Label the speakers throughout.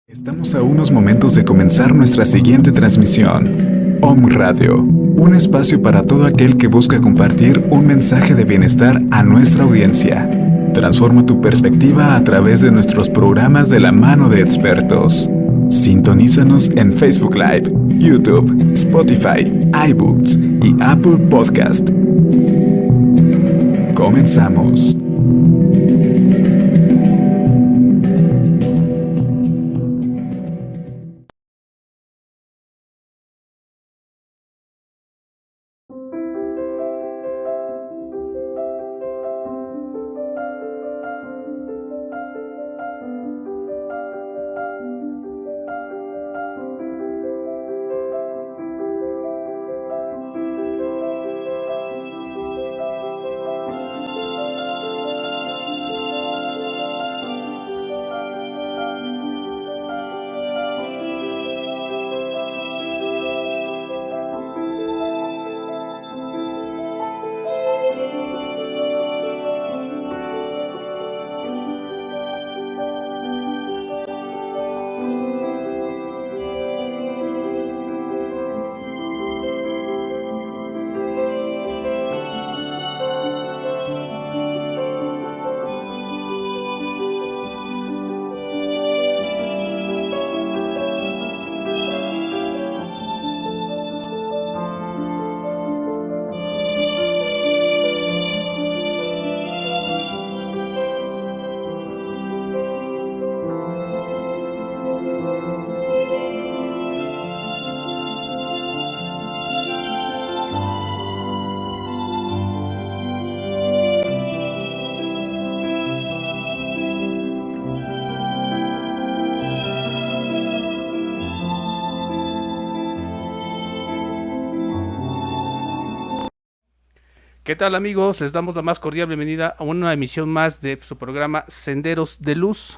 Speaker 1: Estamos a unos momentos de comenzar nuestra siguiente transmisión. Om Radio, un espacio para todo aquel que busca compartir un mensaje de bienestar a nuestra audiencia. Transforma tu perspectiva a través de nuestros programas de la mano de expertos. Sintonízanos en Facebook Live, YouTube, Spotify, iBooks y Apple Podcast. Comenzamos.
Speaker 2: ¿Qué tal, amigos? Les damos la más cordial bienvenida a una emisión más de su programa Senderos de Luz.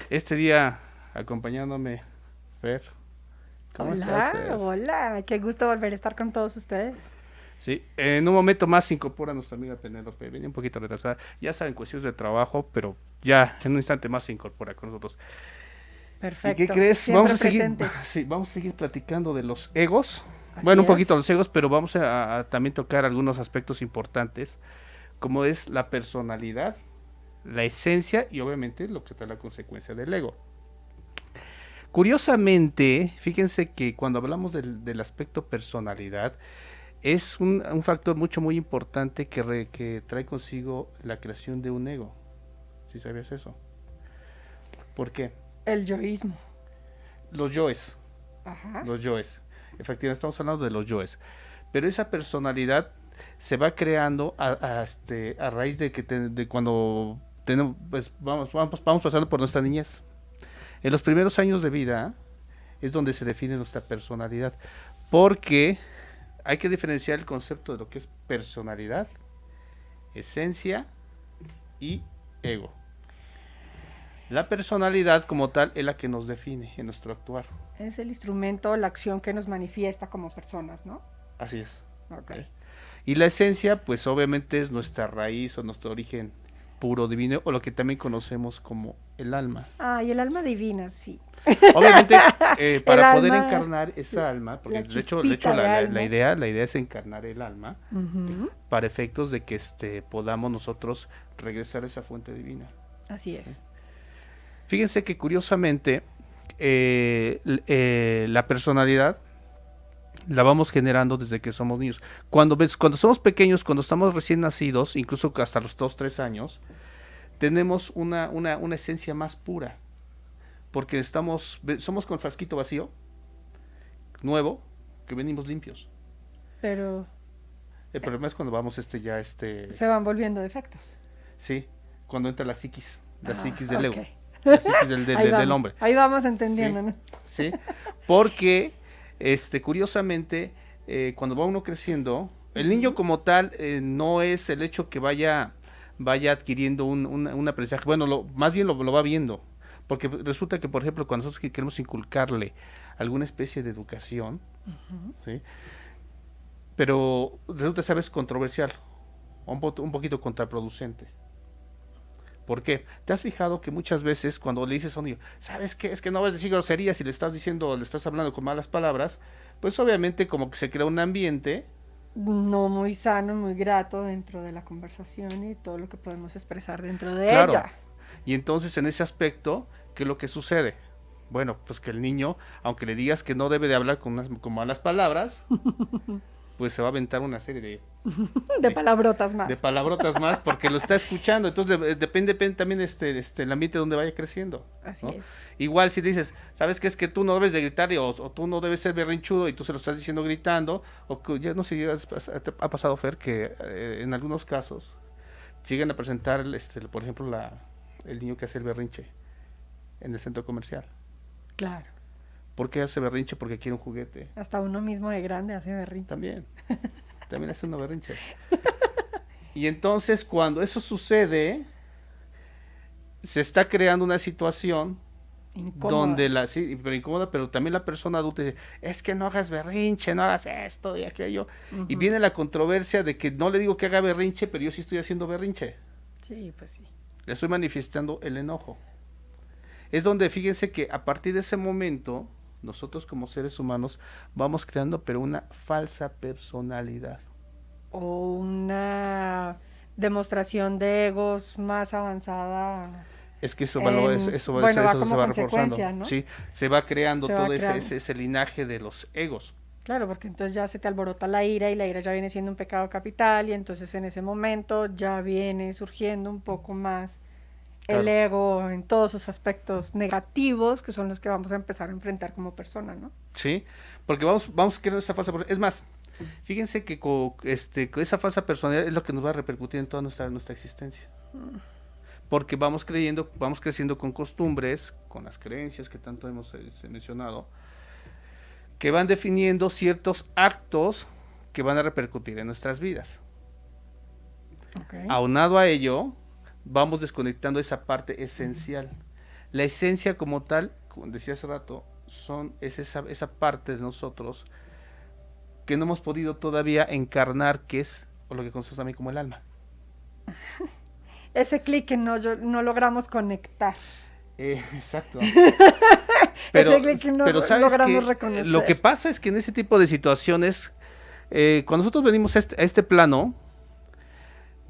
Speaker 2: Este día acompañándome Fer. ¿Cómo estás, Fer?
Speaker 3: Hola, qué gusto volver a estar con todos ustedes.
Speaker 2: Sí, en un momento más se incorpora nuestra amiga Penélope. Venía un poquito retrasada, ya saben, cuestiones de trabajo, pero ya en un instante más se incorpora con nosotros.
Speaker 3: Perfecto.
Speaker 2: ¿Y qué crees?
Speaker 3: Siempre presente.
Speaker 2: Vamos a seguir platicando de los egos.
Speaker 3: Así
Speaker 2: Bueno, un
Speaker 3: es.
Speaker 2: poquito de los egos, pero vamos a también tocar algunos aspectos importantes, como es la personalidad, la esencia y obviamente lo que trae la consecuencia del ego. Curiosamente, fíjense que cuando hablamos del aspecto personalidad, es un factor muy importante que trae consigo la creación de un ego. ¿Sí sabías eso? ¿Por qué?
Speaker 3: El yoísmo.
Speaker 2: Los yoes.
Speaker 3: Ajá.
Speaker 2: Los yoes. Efectivamente, estamos hablando de los yoes. Pero esa personalidad se va creando a raíz de de cuando tenemos, pues, vamos pasando por nuestra niñez. En los primeros años de vida es donde se define nuestra personalidad. Porque hay que diferenciar el concepto de lo que es personalidad, esencia y ego. La personalidad como tal es la que nos define en nuestro actuar.
Speaker 3: Es el instrumento, la acción que nos manifiesta como personas, ¿no?
Speaker 2: Así es.
Speaker 3: Ok.
Speaker 2: Y la esencia, pues obviamente es nuestra raíz o nuestro origen puro, divino, o lo que también conocemos como el alma.
Speaker 3: Y el alma divina, sí.
Speaker 2: Obviamente, para
Speaker 3: El
Speaker 2: poder
Speaker 3: alma,
Speaker 2: encarnar esa alma, porque
Speaker 3: la
Speaker 2: de hecho
Speaker 3: chispita de alma.
Speaker 2: la idea es encarnar el alma
Speaker 3: Ujú.
Speaker 2: para efectos de que podamos nosotros regresar a esa fuente divina.
Speaker 3: Así es.
Speaker 2: Fíjense que curiosamente la personalidad la vamos generando desde que somos niños. Cuando somos pequeños, cuando estamos recién nacidos, incluso hasta los 2-3 años, tenemos una esencia más pura. Porque somos con frasquito vacío, nuevo, que venimos limpios.
Speaker 3: Pero
Speaker 2: El problema es cuando vamos
Speaker 3: se van volviendo defectos.
Speaker 2: sí, cuando entra la psiquis del
Speaker 3: ok.
Speaker 2: ego, la psiquis
Speaker 3: Ahí
Speaker 2: del hombre.
Speaker 3: Ahí vamos entendiendo, ¿no?
Speaker 2: Sí, porque curiosamente cuando va uno creciendo, el niño como tal no es el hecho que vaya adquiriendo un aprendizaje, bueno, más bien lo va viendo, porque resulta que, por ejemplo, cuando nosotros queremos inculcarle alguna especie de educación, ¿sí? Pero resulta, sabes, controversial, un poquito contraproducente. ¿Por qué? ¿Te has fijado que muchas veces cuando le dices a un niño, ¿sabes qué? Es que no vas a decir groserías y le estás diciendo, le estás hablando con malas palabras, pues obviamente como que se crea un ambiente.
Speaker 3: No muy sano, muy grato dentro de la conversación y todo lo que podemos expresar dentro de
Speaker 2: Claro.
Speaker 3: ella.
Speaker 2: Y entonces en ese aspecto, ¿qué es lo que sucede? Bueno, pues que el niño, aunque le digas que no debe de hablar con malas palabras, pues se va a aventar una serie
Speaker 3: De palabrotas más.
Speaker 2: de palabrotas más porque lo está escuchando. Entonces depende también el ambiente donde vaya creciendo.
Speaker 3: Así
Speaker 2: ¿no?
Speaker 3: es.
Speaker 2: Igual si dices, ¿sabes qué? Es que tú no debes de gritar o tú no debes ser berrinchudo y tú se lo estás diciendo gritando. O que ya no sé, te ha pasado, Fer, que en algunos casos llegan a presentar, por ejemplo, el niño que hace el berrinche en el centro comercial.
Speaker 3: Claro.
Speaker 2: ¿Por qué hace berrinche? Porque quiere un juguete.
Speaker 3: Hasta uno mismo de grande hace berrinche.
Speaker 2: También hace una berrinche. Y entonces cuando eso sucede, se está creando una situación
Speaker 3: Incómoda.
Speaker 2: donde sí, pero incómoda, pero también la persona adulta dice, es que no hagas berrinche, no hagas esto y aquello.
Speaker 3: Ujú.
Speaker 2: Y viene la controversia de que no le digo que haga berrinche, pero yo sí estoy haciendo berrinche.
Speaker 3: Sí, pues sí.
Speaker 2: Le estoy manifestando el enojo. Es donde fíjense que a partir de ese momento, nosotros como seres humanos vamos creando pero una falsa personalidad.
Speaker 3: O una demostración de egos más avanzada.
Speaker 2: Es que eso
Speaker 3: Bueno,
Speaker 2: va
Speaker 3: va
Speaker 2: se
Speaker 3: como
Speaker 2: va
Speaker 3: consecuencia,
Speaker 2: reforzando.
Speaker 3: ¿no?
Speaker 2: Sí, se va creando
Speaker 3: Se va
Speaker 2: todo
Speaker 3: creando.
Speaker 2: ese linaje de los egos.
Speaker 3: Claro, porque entonces ya se te alborota la ira y la ira ya viene siendo un pecado capital y entonces en ese momento ya viene surgiendo un poco más el
Speaker 2: Claro.
Speaker 3: ego en todos sus aspectos negativos que son los que vamos a empezar a enfrentar como persona, ¿no?
Speaker 2: Sí, porque vamos creando esa falsa personalidad. Es más, fíjense que con esa falsa personalidad es lo que nos va a repercutir en toda nuestra existencia. Porque vamos creciendo con costumbres, con las creencias que tanto hemos mencionado, que van definiendo ciertos actos que van a repercutir en nuestras vidas.
Speaker 3: Okay.
Speaker 2: Aunado a ello, vamos desconectando esa parte esencial. La esencia como tal, como decía hace rato, es esa parte de nosotros que no hemos podido todavía encarnar, que es o lo que conocemos también como el alma.
Speaker 3: Ese clic que no logramos conectar.
Speaker 2: Exacto.
Speaker 3: Ese clic que no
Speaker 2: ¿sabes
Speaker 3: logramos
Speaker 2: qué?
Speaker 3: reconocer.
Speaker 2: Lo que pasa es que en ese tipo de situaciones, cuando nosotros venimos a este plano,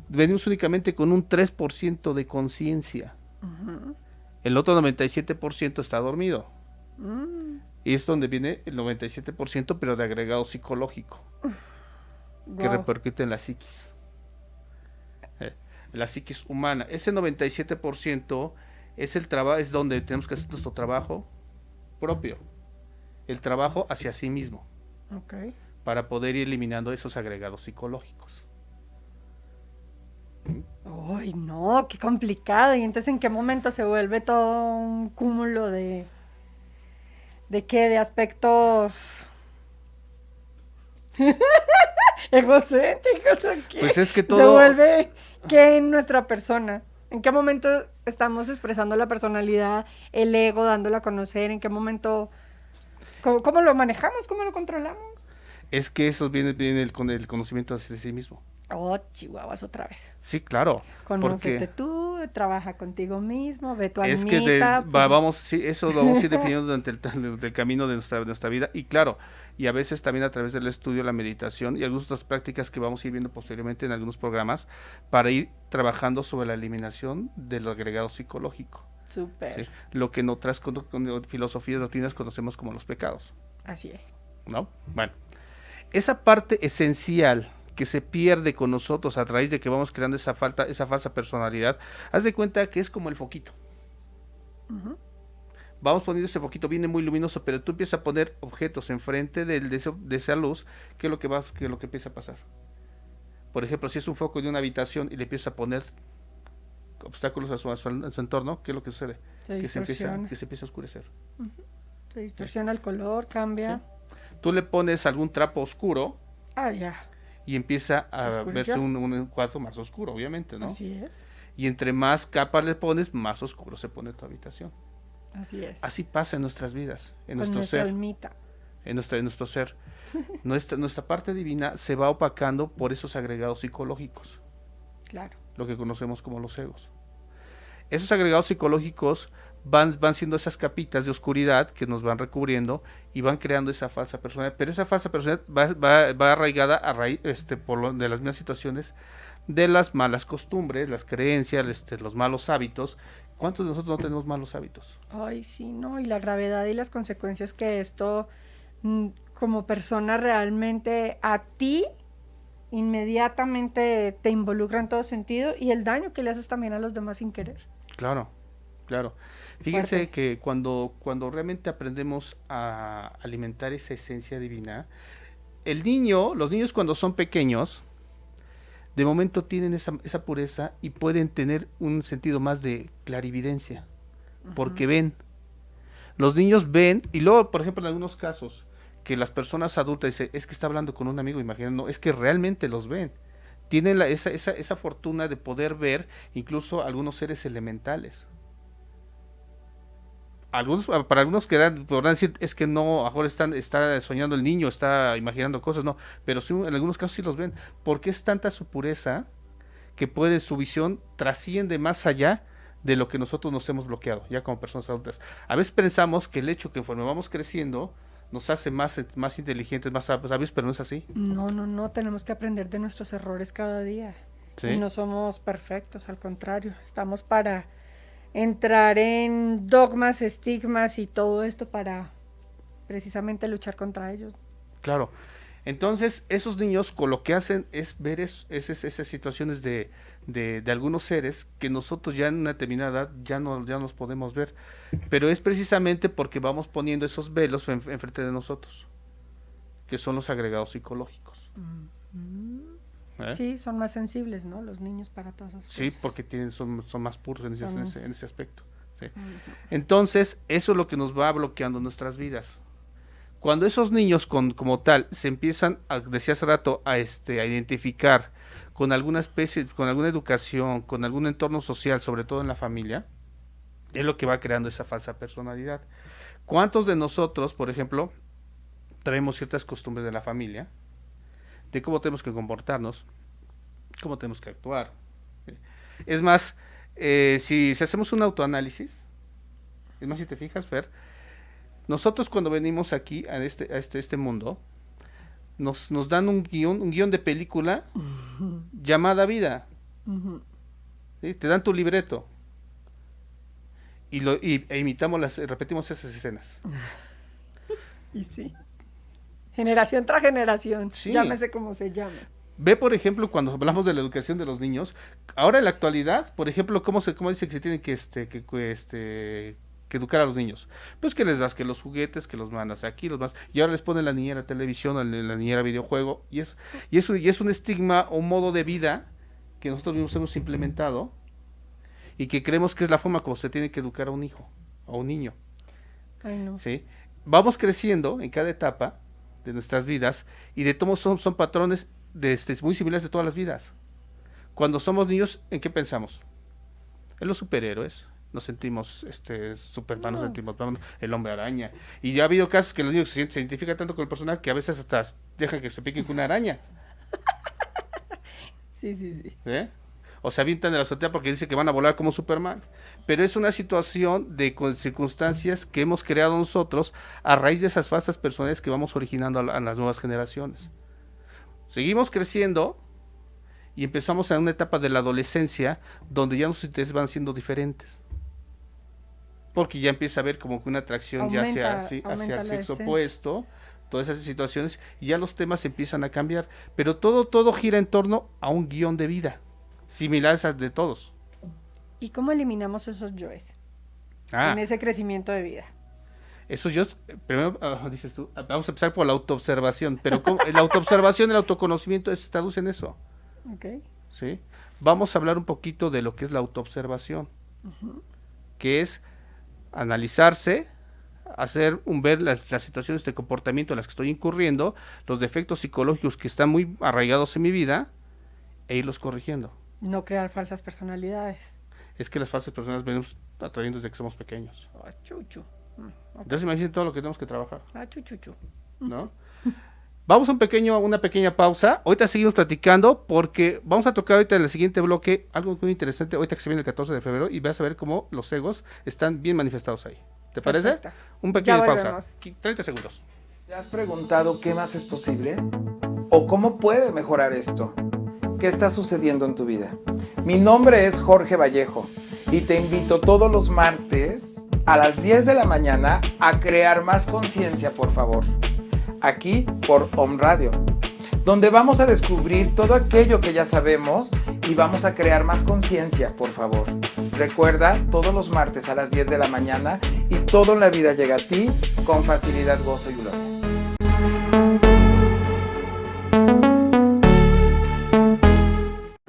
Speaker 2: venimos únicamente con un 3% de conciencia.
Speaker 3: Ujú.
Speaker 2: El otro 97% está dormido.
Speaker 3: Mm,
Speaker 2: Y es donde viene el 97%, pero de agregado psicológico, que
Speaker 3: wow.
Speaker 2: repercute en la psiquis. La psiquis humana. Ese 97% es donde tenemos que hacer nuestro trabajo propio. El trabajo hacia sí mismo,
Speaker 3: Okay.
Speaker 2: para poder ir eliminando esos agregados psicológicos.
Speaker 3: Ay, no, qué complicado. ¿Y entonces en qué momento se vuelve todo un cúmulo ¿de qué? De aspectos egocéntricos o qué?
Speaker 2: Pues es que
Speaker 3: Se
Speaker 2: todo...
Speaker 3: vuelve ¿qué en nuestra persona? ¿En qué momento estamos expresando la personalidad, el ego, dándola a conocer? ¿En qué momento? ¿Cómo lo manejamos? ¿Cómo lo controlamos?
Speaker 2: Es que eso viene con el conocimiento hacia sí mismo.
Speaker 3: Oh, chihuahuas otra vez.
Speaker 2: Sí, claro.
Speaker 3: Conócete
Speaker 2: Porque
Speaker 3: tú, trabaja contigo mismo, ve tu
Speaker 2: es que
Speaker 3: almita.
Speaker 2: eso lo vamos a ir definiendo durante el camino de nuestra vida. Y claro, y a veces también a través del estudio, la meditación y algunas otras prácticas que vamos a ir viendo posteriormente en algunos programas para ir trabajando sobre la eliminación del agregado psicológico.
Speaker 3: Súper.
Speaker 2: ¿Sí? Lo que en otras con filosofías doctrinas conocemos como los pecados.
Speaker 3: Así es.
Speaker 2: ¿No? Bueno, esa parte esencial que se pierde con nosotros a raíz de que vamos creando esa falsa personalidad, haz de cuenta que es como el foquito.
Speaker 3: Ujú.
Speaker 2: Vamos poniendo ese foquito, viene muy luminoso, pero tú empiezas a poner objetos enfrente de esa luz, ¿qué es lo que empieza a pasar? Por ejemplo, si es un foco de una habitación y le empiezas a poner obstáculos a su entorno, ¿qué es lo que sucede?
Speaker 3: Se distorsiona.
Speaker 2: Que se empieza a oscurecer.
Speaker 3: Se distorsiona el color, cambia.
Speaker 2: ¿Sí? Tú le pones algún trapo oscuro
Speaker 3: Ah, ya.
Speaker 2: y empieza a
Speaker 3: Oscureció.
Speaker 2: verse un cuarto más oscuro, obviamente, ¿no?
Speaker 3: Así es.
Speaker 2: Y entre más capas le pones, más oscuro se pone tu habitación.
Speaker 3: Así es.
Speaker 2: Así pasa en nuestras vidas, en
Speaker 3: Con
Speaker 2: nuestro
Speaker 3: nuestra
Speaker 2: ser,
Speaker 3: almita.
Speaker 2: en nuestro ser. Nuestra parte divina se va opacando por esos agregados psicológicos,
Speaker 3: Claro.
Speaker 2: lo que conocemos como los egos. Esos agregados psicológicos van siendo esas capitas de oscuridad que nos van recubriendo y van creando esa falsa personalidad. Pero esa falsa personalidad va arraigada a raíz, de las mismas situaciones, de las malas costumbres, las creencias, los malos hábitos. ¿Cuántos de nosotros no tenemos malos hábitos?
Speaker 3: Ay, sí, no, y la gravedad y las consecuencias que esto, como persona, realmente a ti inmediatamente te involucra en todo sentido, y el daño que le haces también a los demás sin querer.
Speaker 2: Claro, claro. Fíjense
Speaker 3: Fuerte.
Speaker 2: que cuando realmente aprendemos a alimentar esa esencia divina, los niños cuando son pequeños, de momento tienen esa pureza y pueden tener un sentido más de clarividencia, porque ven. Los niños ven, y luego, por ejemplo, en algunos casos, que las personas adultas dicen, es que está hablando con un amigo, imagínate, no, es que realmente los ven. Tienen esa fortuna de poder ver incluso algunos seres elementales. Para algunos podrán decir, es que no, ahora está soñando el niño, está imaginando cosas, no, pero sí, en algunos casos sí los ven, porque es tanta su pureza que su visión trasciende más allá de lo que nosotros nos hemos bloqueado, ya como personas adultas. A veces pensamos que el hecho que conforme vamos creciendo nos hace más inteligentes, más sabios, pero no es así.
Speaker 3: No, no, no, tenemos que aprender de nuestros errores cada día.
Speaker 2: ¿Sí?
Speaker 3: Y no somos perfectos, al contrario, estamos para entrar en dogmas, estigmas y todo esto para precisamente luchar contra ellos.
Speaker 2: Claro. Entonces, esos niños con lo que hacen es ver esas situaciones de algunos seres que nosotros ya en una determinada edad ya nos podemos ver. Pero es precisamente porque vamos poniendo esos velos enfrente de nosotros, que son los agregados psicológicos. ¿Eh?
Speaker 3: Sí, son más sensibles, ¿no? Los niños para todas esas
Speaker 2: Sí,
Speaker 3: cosas.
Speaker 2: porque son más puros en ese aspecto. ¿Sí?
Speaker 3: Ujú.
Speaker 2: Entonces, eso es lo que nos va bloqueando nuestras vidas. Cuando esos niños como tal se empiezan, decía hace rato, a identificar con alguna especie, con alguna educación, con algún entorno social, sobre todo en la familia, es lo que va creando esa falsa personalidad. ¿Cuántos de nosotros, por ejemplo, traemos ciertas costumbres de la familia, de cómo tenemos que comportarnos, cómo tenemos que actuar? Es más, si hacemos un autoanálisis, es más, si te fijas, Fer, nosotros cuando venimos aquí a este mundo, nos dan un guión de película llamada vida.
Speaker 3: Ujú.
Speaker 2: ¿Sí? Te dan tu libreto. Imitamos repetimos esas escenas.
Speaker 3: Y sí. Generación tras generación,
Speaker 2: Sí.
Speaker 3: llámese como se llame.
Speaker 2: Ve, por ejemplo, cuando hablamos de la educación de los niños, ahora en la actualidad, por ejemplo, cómo dice que se tienen que educar a los niños. Pues que les das que los juguetes, que los mandas aquí, y ahora les ponen la niñera televisión, la niñera videojuego, y es un estigma o un modo de vida que nosotros mismos hemos implementado y que creemos que es la forma como se tiene que educar a un hijo, a un niño.
Speaker 3: Ay, no.
Speaker 2: ¿Sí? Vamos creciendo en cada etapa de nuestras vidas y de todos son patrones muy similares de todas las vidas. Cuando somos niños, ¿en qué pensamos? En los superhéroes. Nos sentimos Superman, nos
Speaker 3: No.
Speaker 2: sentimos el hombre araña. Y ya ha habido casos que los niños se identifican tanto con el personaje que a veces hasta dejan que se piquen con una araña.
Speaker 3: Sí, sí, sí.
Speaker 2: ¿Sí? O se avientan de la azotea porque dicen que van a volar como Superman. Pero es una situación de circunstancias que hemos creado nosotros a raíz de esas falsas personalidades que vamos originando a las nuevas generaciones. Seguimos creciendo y empezamos en una etapa de la adolescencia donde ya nuestros intereses van siendo diferentes. Porque ya empieza a haber como que una atracción ya hacia el sexo opuesto, todas esas situaciones, y ya los temas empiezan a cambiar. Pero todo gira en torno a un guión de vida, similar a de todos.
Speaker 3: ¿Y cómo eliminamos esos yoes en ese crecimiento de vida?
Speaker 2: Eso primero dices tú, vamos a empezar por la autoobservación, pero la autoobservación, el autoconocimiento se traduce en eso.
Speaker 3: Okay.
Speaker 2: ¿Sí? Vamos a hablar un poquito de lo que es la autoobservación, que es analizarse, ver las situaciones de comportamiento en las que estoy incurriendo, los defectos psicológicos que están muy arraigados en mi vida, e irlos corrigiendo.
Speaker 3: No crear falsas personalidades.
Speaker 2: Es que las falsas personas venimos atrayendo desde que somos pequeños.
Speaker 3: Chuchu. Okay.
Speaker 2: Entonces imagínense todo lo que tenemos que trabajar,
Speaker 3: Chuchu.
Speaker 2: ¿no? Vamos a una pequeña pausa. Ahorita seguimos platicando porque vamos a tocar ahorita en el siguiente bloque algo muy interesante. Ahorita que se viene el 14 de febrero y vas a ver cómo los egos están bien manifestados ahí. ¿Te parece?
Speaker 3: Perfecto.
Speaker 2: Un pequeño
Speaker 3: Ya
Speaker 2: pausa.
Speaker 3: volvemos.
Speaker 2: 30 segundos.
Speaker 4: ¿Te has preguntado qué más es posible? ¿O cómo puede mejorar esto? ¿Qué está sucediendo en tu vida? Mi nombre es Jorge Vallejo y te invito todos los martes a las 10 de la mañana a crear más conciencia, por favor. Aquí por Om Radio, donde vamos a descubrir todo aquello que ya sabemos y vamos a crear más conciencia, por favor. Recuerda, todos los martes a las 10 de la mañana y todo en la vida llega a ti con facilidad, gozo y gloria.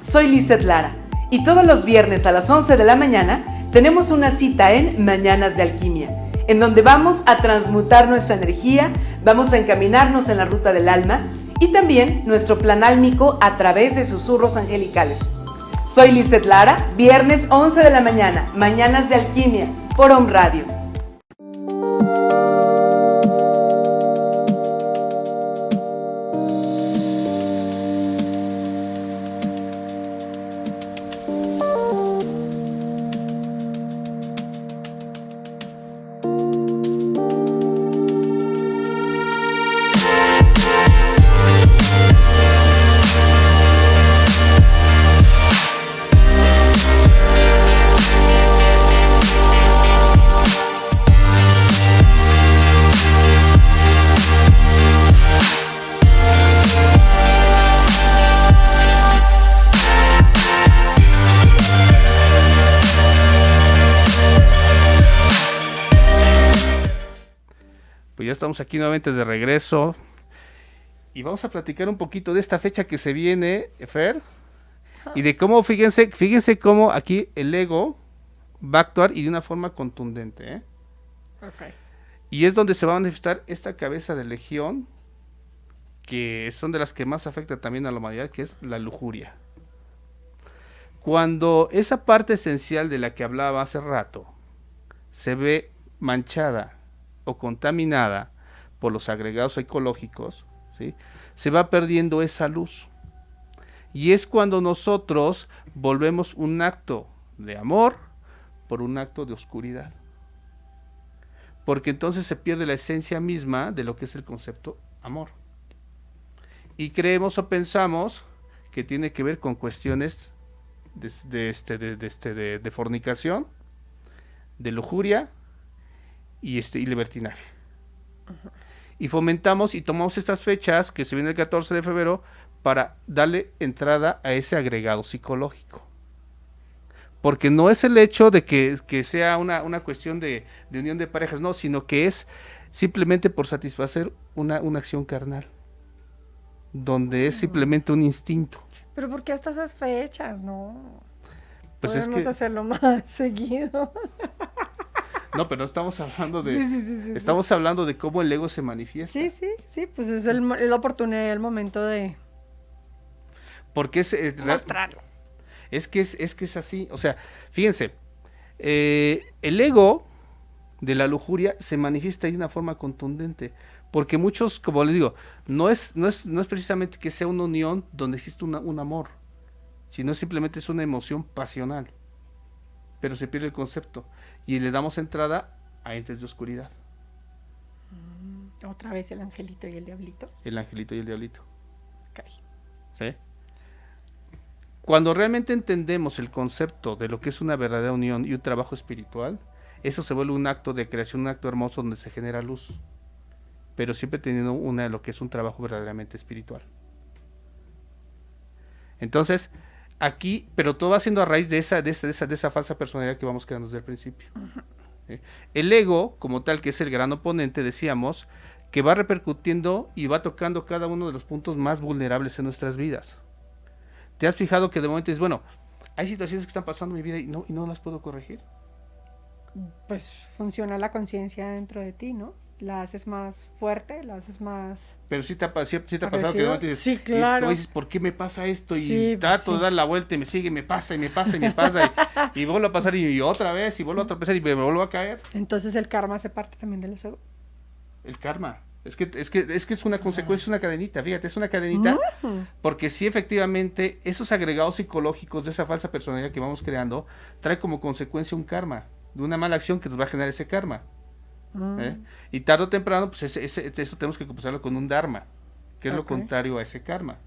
Speaker 5: Soy Lizeth Lara y todos los viernes a las 11 de la mañana tenemos una cita en Mañanas de Alquimia, en donde vamos a transmutar nuestra energía, vamos a encaminarnos en la ruta del alma y también nuestro plan álmico a través de susurros angelicales. Soy Lizeth Lara, viernes 11 de la mañana, Mañanas de Alquimia, por Om Radio.
Speaker 2: Pues ya estamos aquí nuevamente de regreso y vamos a platicar un poquito de esta fecha que se viene, Fer, y de cómo, fíjense cómo aquí el ego va a actuar y de una forma contundente, ¿eh?
Speaker 3: Ok.
Speaker 2: Y es donde se va a manifestar esta cabeza de legión, que son de las que más afecta también a la humanidad, que es la lujuria. Cuando esa parte esencial de la que hablaba hace rato se ve manchada o contaminada por los agregados psicológicos, ¿sí?, se va perdiendo esa luz. Y es cuando nosotros volvemos un acto de amor por un acto de oscuridad. Porque entonces se pierde la esencia misma de lo que es el concepto amor. Y creemos o pensamos que tiene que ver con cuestiones de fornicación, de lujuria y libertinaje. Uh-huh. Y fomentamos y tomamos estas fechas que se viene el 14 de febrero para darle entrada a ese agregado psicológico. Porque no es el hecho de que sea una cuestión de unión de parejas, no, sino que es simplemente por satisfacer una acción carnal, donde es simplemente un instinto.
Speaker 3: Pero ¿por qué hasta esas fechas? No.
Speaker 2: Pues
Speaker 3: podemos
Speaker 2: es que
Speaker 3: hacerlo más seguido.
Speaker 2: No, pero no estamos hablando de...
Speaker 3: Sí,
Speaker 2: estamos hablando de cómo el ego se manifiesta.
Speaker 3: Sí, pues es la oportunidad, el momento de...
Speaker 2: Porque es...
Speaker 3: mostrarlo.
Speaker 2: Es que es así, o sea, fíjense, el ego de la lujuria se manifiesta de una forma contundente, porque muchos, como les digo, no es precisamente que sea una unión donde existe un amor, sino simplemente es una emoción pasional, pero se pierde el concepto y le damos entrada a entes de oscuridad.
Speaker 3: Otra vez el angelito y el diablito.
Speaker 2: El angelito y el diablito.
Speaker 3: Okay.
Speaker 2: ¿Sí? Cuando realmente entendemos el concepto de lo que es una verdadera unión y un trabajo espiritual, eso se vuelve un acto de creación, un acto hermoso donde se genera luz, pero siempre teniendo lo que es un trabajo verdaderamente espiritual. Entonces, aquí, pero todo va siendo a raíz de esa falsa personalidad que vamos creando desde el principio. ¿Sí? El ego, como tal, que es el gran oponente, decíamos, que va repercutiendo y va tocando cada uno de los puntos más vulnerables en nuestras vidas. ¿Te has fijado que de momento es, bueno, hay situaciones que están pasando en mi vida y no las puedo corregir?
Speaker 3: Pues funciona la conciencia dentro de ti, ¿no? La haces más fuerte, la haces más...
Speaker 2: Pero sí te ha pasado que de momento dices,
Speaker 3: sí, claro.
Speaker 2: Y como dices, ¿por qué me pasa esto? Y
Speaker 3: sí,
Speaker 2: trato de dar la vuelta y me sigue, me pasa y vuelvo a pasar y otra vez y vuelvo a tropezar y me vuelvo a caer.
Speaker 3: Entonces el karma hace parte también del ego.
Speaker 2: El karma. Es una consecuencia, es una cadenita, fíjate, es una cadenita, porque sí, efectivamente, esos agregados psicológicos de esa falsa personalidad que vamos creando, trae como consecuencia un karma, de una mala acción que nos va a generar ese karma. Y tarde o temprano, pues eso tenemos que compensarlo con un dharma, que es lo contrario a ese karma.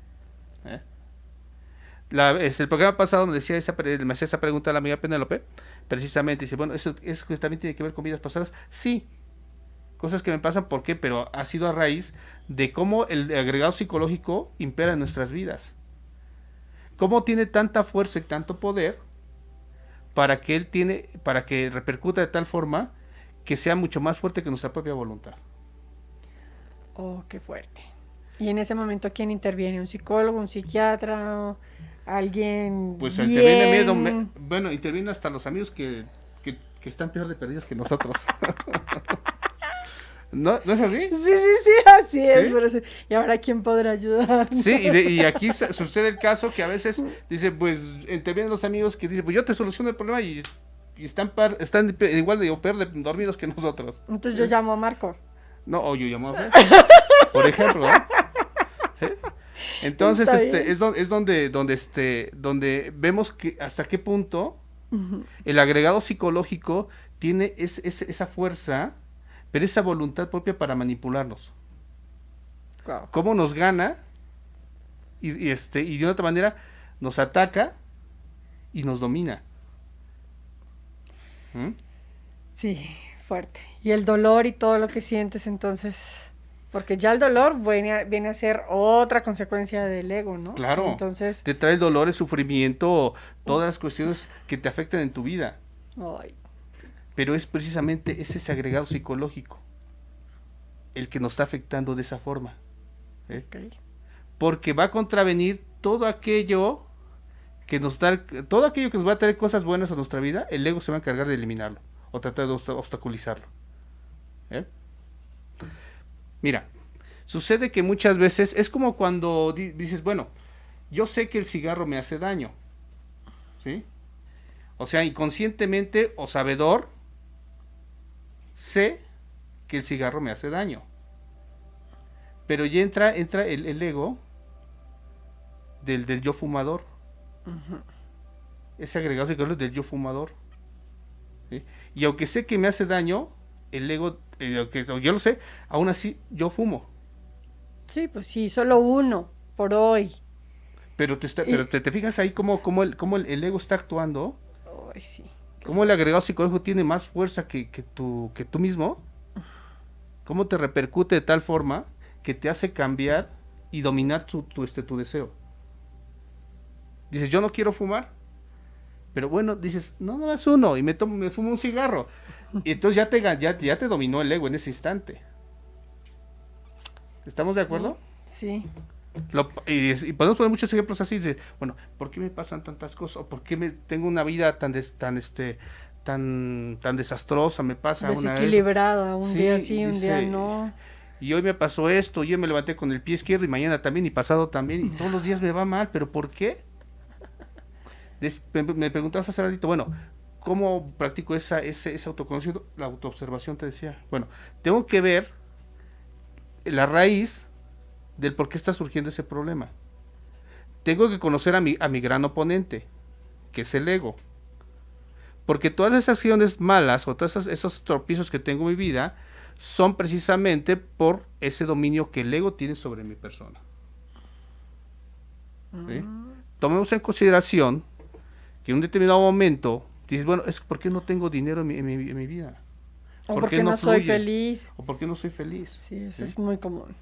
Speaker 2: El programa pasado me hacía esa pregunta a la amiga Penélope, precisamente, dice, bueno, eso también tiene que ver con vidas pasadas. Sí, cosas que me pasan, ¿por qué? Pero ha sido a raíz de cómo el agregado psicológico impera en nuestras vidas. Cómo tiene tanta fuerza y tanto poder para que repercuta de tal forma que sea mucho más fuerte que nuestra propia voluntad.
Speaker 3: Oh, qué fuerte. Y en ese momento, ¿quién interviene? ¿Un psicólogo, un psiquiatra, alguien?
Speaker 2: Pues
Speaker 3: bien?
Speaker 2: intervienen hasta los amigos que están peor de perdidos que nosotros. ¿No es así?
Speaker 3: Sí, así es.
Speaker 2: ¿Sí?
Speaker 3: Pero ¿y ahora quién podrá ayudar?
Speaker 2: Sí, y aquí sucede el caso que a veces dice, pues intervienen los amigos que dicen, pues yo te soluciono el problema y están igual de o peor de dormidos que nosotros.
Speaker 3: Entonces yo llamo a Marco.
Speaker 2: No, o yo llamo a Fer, por ejemplo, ¿no? ¿Sí? Entonces, es donde vemos que hasta qué punto el agregado psicológico tiene esa fuerza, pero esa voluntad propia para manipularnos.
Speaker 3: Wow.
Speaker 2: Cómo nos gana y de una otra manera nos ataca y nos domina.
Speaker 3: Sí, fuerte. Y el dolor y todo lo que sientes entonces, porque ya el dolor viene a ser otra consecuencia del ego, ¿no?
Speaker 2: Claro,
Speaker 3: entonces
Speaker 2: te trae el dolor, el sufrimiento, todas las cuestiones que te afectan en tu vida.
Speaker 3: Ay.
Speaker 2: Pero es precisamente ese agregado psicológico el que nos está afectando de esa forma.
Speaker 3: Okay.
Speaker 2: Porque va a contravenir todo aquello que nos va a traer cosas buenas a nuestra vida, el ego se va a encargar de eliminarlo o tratar de obstaculizarlo. Mira, sucede que muchas veces es como cuando dices, bueno, yo sé que el cigarro me hace daño, ¿sí? O sea, inconscientemente o sabedor, sé que el cigarro me hace daño. Pero ya entra el ego del yo fumador. Ese agregado psicológico del yo fumador. ¿Sí? Y aunque sé que me hace daño, el ego, aunque yo lo sé, aún así yo fumo.
Speaker 3: Sí, pues sí, solo uno por hoy.
Speaker 2: Pero te fijas ahí cómo el ego está actuando.
Speaker 3: Ay, sí.
Speaker 2: Cómo el agregado psicológico tiene más fuerza que tú mismo. Cómo te repercute de tal forma que te hace cambiar y dominar tu deseo. Dices, yo no quiero fumar, pero bueno, dices, no más uno, y me fumo un cigarro. Y entonces ya te dominó el ego en ese instante. ¿Estamos de acuerdo?
Speaker 3: Sí.
Speaker 2: Y podemos poner muchos ejemplos así, dice, bueno, ¿por qué me pasan tantas cosas? ¿O por qué tengo una vida tan desastrosa? Me pasa una vez.
Speaker 3: Desequilibrada, un
Speaker 2: Sí,
Speaker 3: día sí, un
Speaker 2: dice,
Speaker 3: día no.
Speaker 2: Y hoy me pasó esto, yo me levanté con el pie izquierdo y mañana también y pasado también y todos los días me va mal, ¿pero por qué? Me preguntabas hace ratito, bueno, ¿cómo practico ese autoconocimiento? La autoobservación te decía. Bueno, tengo que ver la raíz del por qué está surgiendo ese problema. Tengo que conocer a mi gran oponente, que es el ego. Porque todas esas acciones malas o todos esos tropiezos que tengo en mi vida son precisamente por ese dominio que el ego tiene sobre mi persona. ¿Sí? Tomemos en consideración que en un determinado momento dices, bueno, es ¿por qué no tengo dinero en mi vida?
Speaker 3: O porque no soy feliz.
Speaker 2: O porque no soy feliz.
Speaker 3: Sí, eso es muy común.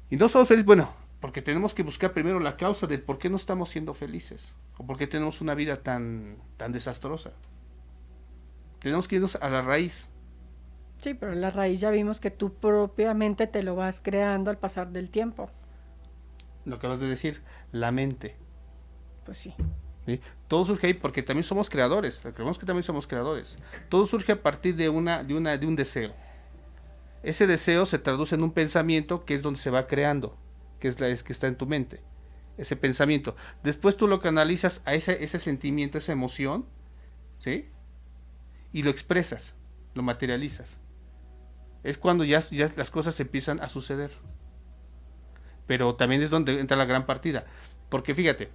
Speaker 2: Y no somos felices, bueno, porque tenemos que buscar primero la causa de por qué no estamos siendo felices. O por qué tenemos una vida tan desastrosa. Tenemos que irnos a la raíz.
Speaker 3: Sí, pero la raíz ya vimos que tú propiamente te lo vas creando al pasar del tiempo.
Speaker 2: Lo que acabas de decir, la mente.
Speaker 3: Pues sí.
Speaker 2: ¿Sí? Todo surge ahí porque también somos creadores. Recordemos que también somos creadores. Todo surge a partir de un deseo. Ese deseo se traduce en un pensamiento que es donde se va creando, que está en tu mente. Ese pensamiento. Después tú lo canalizas a ese sentimiento, esa emoción, ¿sí? Y lo expresas, lo materializas. Es cuando ya las cosas empiezan a suceder. Pero también es donde entra la gran partida. Porque fíjate,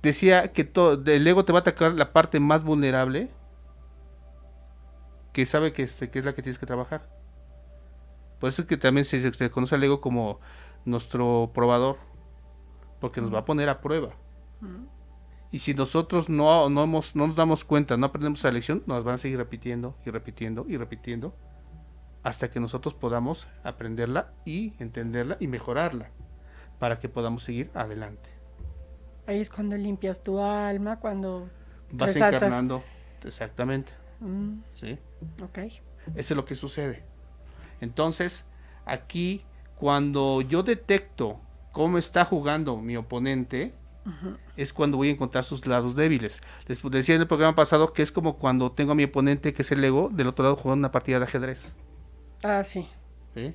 Speaker 2: decía que el ego te va a atacar la parte más vulnerable, que sabe que es la que tienes que trabajar. Por eso es que también se conoce al ego como nuestro probador, porque nos va a poner a prueba. Y si nosotros no nos damos cuenta, no aprendemos esa lección, nos van a seguir repitiendo y repitiendo y repitiendo, hasta que nosotros podamos aprenderla y entenderla y mejorarla, para que podamos seguir adelante.
Speaker 3: Ahí es cuando limpias tu alma, cuando
Speaker 2: Vas
Speaker 3: resaltas.
Speaker 2: encarnando, exactamente. ¿Sí?
Speaker 3: Ok.
Speaker 2: Eso es lo que sucede. Entonces, aquí, cuando yo detecto cómo está jugando mi oponente, es cuando voy a encontrar sus lados débiles. Les decía en el programa pasado que es como cuando tengo a mi oponente, que es el ego, del otro lado jugando una partida de ajedrez.
Speaker 3: Ah, sí.
Speaker 2: ¿Sí?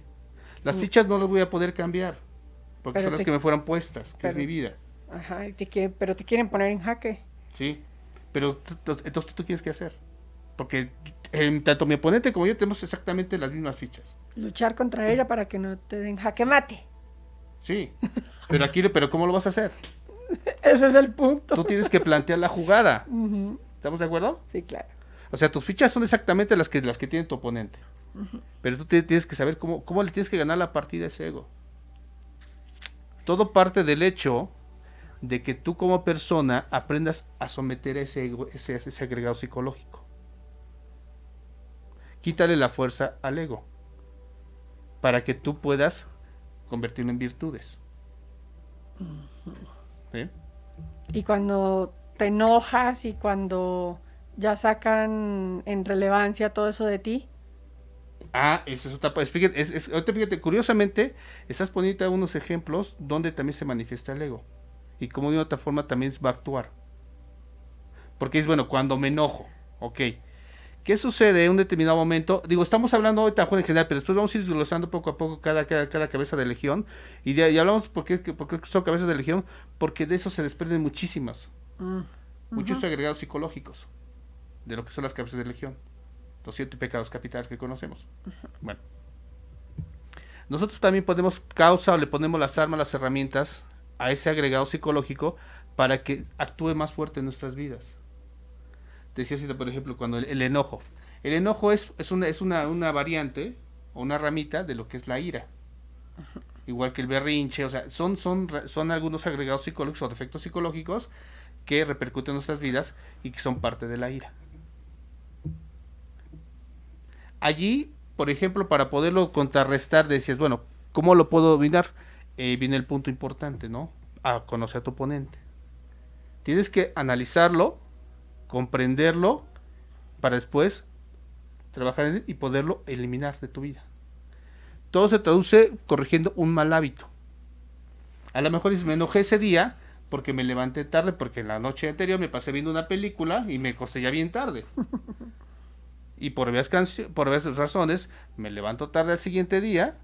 Speaker 2: Las fichas no las voy a poder cambiar, porque
Speaker 3: Pero
Speaker 2: son las que me fueran puestas, que es mi vida.
Speaker 3: Ajá, pero te quieren poner en jaque.
Speaker 2: ¿Sí? Pero entonces tú tienes que hacer. Porque tanto mi oponente como yo tenemos exactamente las mismas fichas.
Speaker 3: Luchar contra ella para que no te den jaque mate.
Speaker 2: Sí. Pero ¿cómo lo vas a hacer?
Speaker 3: Ese es el punto.
Speaker 2: Tú tienes que plantear la jugada. ¿Estamos de acuerdo?
Speaker 3: Sí, claro.
Speaker 2: O sea, tus fichas son exactamente las que tiene tu oponente. Pero tú tienes que saber cómo le tienes que ganar la partida a ese ego. Todo parte del hecho de que tú como persona aprendas a someter a ese ego, ese agregado psicológico. Quítale la fuerza al ego para que tú puedas convertirlo en virtudes. ¿Sí?
Speaker 3: Y cuando te enojas y cuando ya sacan en relevancia todo eso de ti.
Speaker 2: Esa es otra parte. Ahorita fíjate, curiosamente, estás poniendo unos ejemplos donde también se manifiesta el ego. Y cómo de otra forma también va a actuar. Porque es bueno, cuando me enojo, ok. ¿Qué sucede en un determinado momento? Digo, estamos hablando ahorita en general, pero después vamos a ir desglosando poco a poco cada cabeza de legión. Y hablamos porque son cabezas de legión, porque de eso se desprenden muchísimas. Muchos agregados psicológicos de lo que son las cabezas de legión. Los 7 pecados capitales que conocemos. Bueno. Nosotros también ponemos causa o le ponemos las armas, las herramientas a ese agregado psicológico para que actúe más fuerte en nuestras vidas. Decía, por ejemplo, cuando el enojo. El enojo es una variante o una ramita de lo que es la ira. Igual que el berrinche, o sea, son algunos agregados psicológicos o defectos psicológicos que repercuten en nuestras vidas y que son parte de la ira. Allí, por ejemplo, para poderlo contrarrestar, decías, bueno, ¿cómo lo puedo dominar? Viene el punto importante, ¿no? A conocer a tu oponente. Tienes que analizarlo, comprenderlo, para después trabajar en él y poderlo eliminar de tu vida. Todo se traduce corrigiendo un mal hábito. A lo mejor me enojé ese día porque me levanté tarde, porque en la noche anterior me pasé viendo una película y me acosté ya bien tarde. Y por varias razones me levanto tarde al siguiente día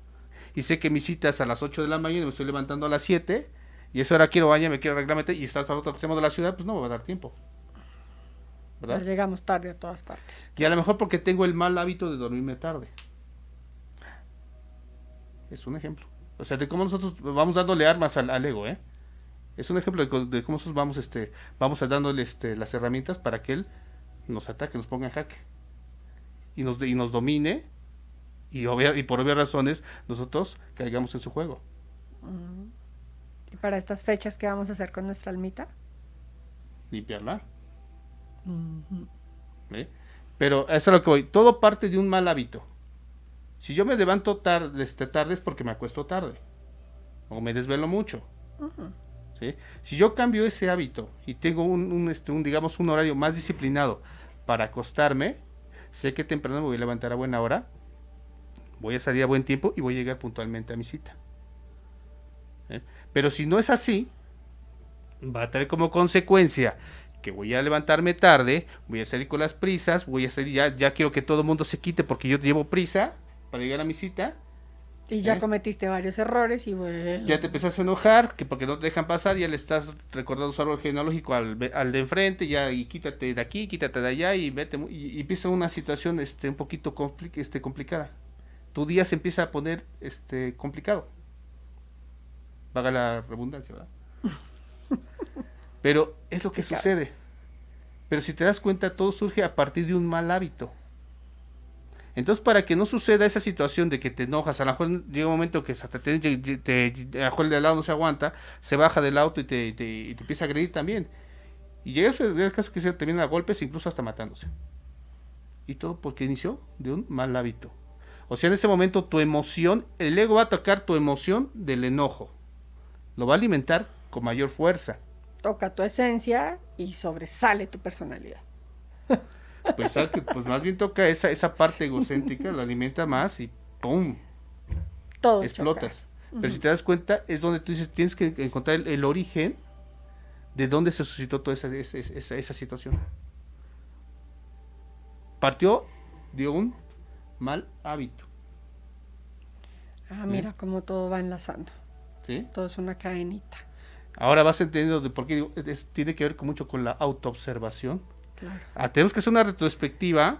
Speaker 2: y sé que mi cita es a las 8 de la mañana y me estoy levantando a las 7 y eso ahora quiero bañar, me quiero arreglarme y estás al otro extremo de la ciudad, pues no me va a dar tiempo. ¿Verdad?
Speaker 3: Pero llegamos tarde a todas partes.
Speaker 2: Y a lo mejor porque tengo el mal hábito de dormirme tarde. Es un ejemplo. O sea, de cómo nosotros vamos dándole armas al ego, ¿eh? Es un ejemplo de cómo nosotros vamos a dándole las herramientas para que él nos ataque, nos ponga en jaque. Y nos domine y por obvias razones nosotros caigamos en su juego.
Speaker 3: ¿Y para estas fechas qué vamos a hacer con nuestra almita?
Speaker 2: Limpiarla. ¿Eh? Pero eso es lo que voy. Todo parte de un mal hábito. Si yo me levanto tarde es porque me acuesto tarde o me desvelo mucho. ¿Sí? Si yo cambio ese hábito y tengo digamos un horario más disciplinado para acostarme, sé que temprano me voy a levantar a buena hora, voy a salir a buen tiempo y voy a llegar puntualmente a mi cita. Pero si no es así, va a tener como consecuencia que voy a levantarme tarde, voy a salir con las prisas, voy a salir ya quiero que todo el mundo se quite porque yo llevo prisa para llegar a mi cita.
Speaker 3: Y ya cometiste varios errores y bueno.
Speaker 2: Ya te empezás a enojar, que porque no te dejan pasar, ya le estás recordando su árbol genealógico al de enfrente, y quítate de aquí, quítate de allá, y vete, y empieza una situación un poquito complicada. tu día se empieza a poner complicado. Vaga la redundancia, ¿verdad? Pero es lo que sucede. Pero si te das cuenta, todo surge a partir de un mal hábito. Entonces, para que no suceda esa situación de que te enojas, a lo mejor llega un momento que hasta a lo mejor el de al lado no se aguanta, se baja del auto y te empieza a agredir también. Y llega el caso que se termina a golpes, incluso hasta matándose. Y todo porque inició de un mal hábito. O sea, en ese momento tu emoción, el ego va a atacar tu emoción del enojo. Lo va a alimentar con mayor fuerza.
Speaker 3: Toca tu esencia y sobresale tu personalidad.
Speaker 2: Pues más bien toca esa parte egocéntrica, la alimenta más y ¡pum!
Speaker 3: Todo
Speaker 2: explotas.
Speaker 3: choca.
Speaker 2: Pero si te das cuenta, es donde tú dices, tienes que encontrar el origen de dónde se suscitó toda esa situación. Partió de un mal hábito.
Speaker 3: Mira cómo todo va enlazando.
Speaker 2: ¿Sí?
Speaker 3: Todo es una cadenita.
Speaker 2: Ahora vas entendiendo de por qué tiene que ver mucho con la autoobservación.
Speaker 3: Claro.
Speaker 2: Tenemos que hacer una retrospectiva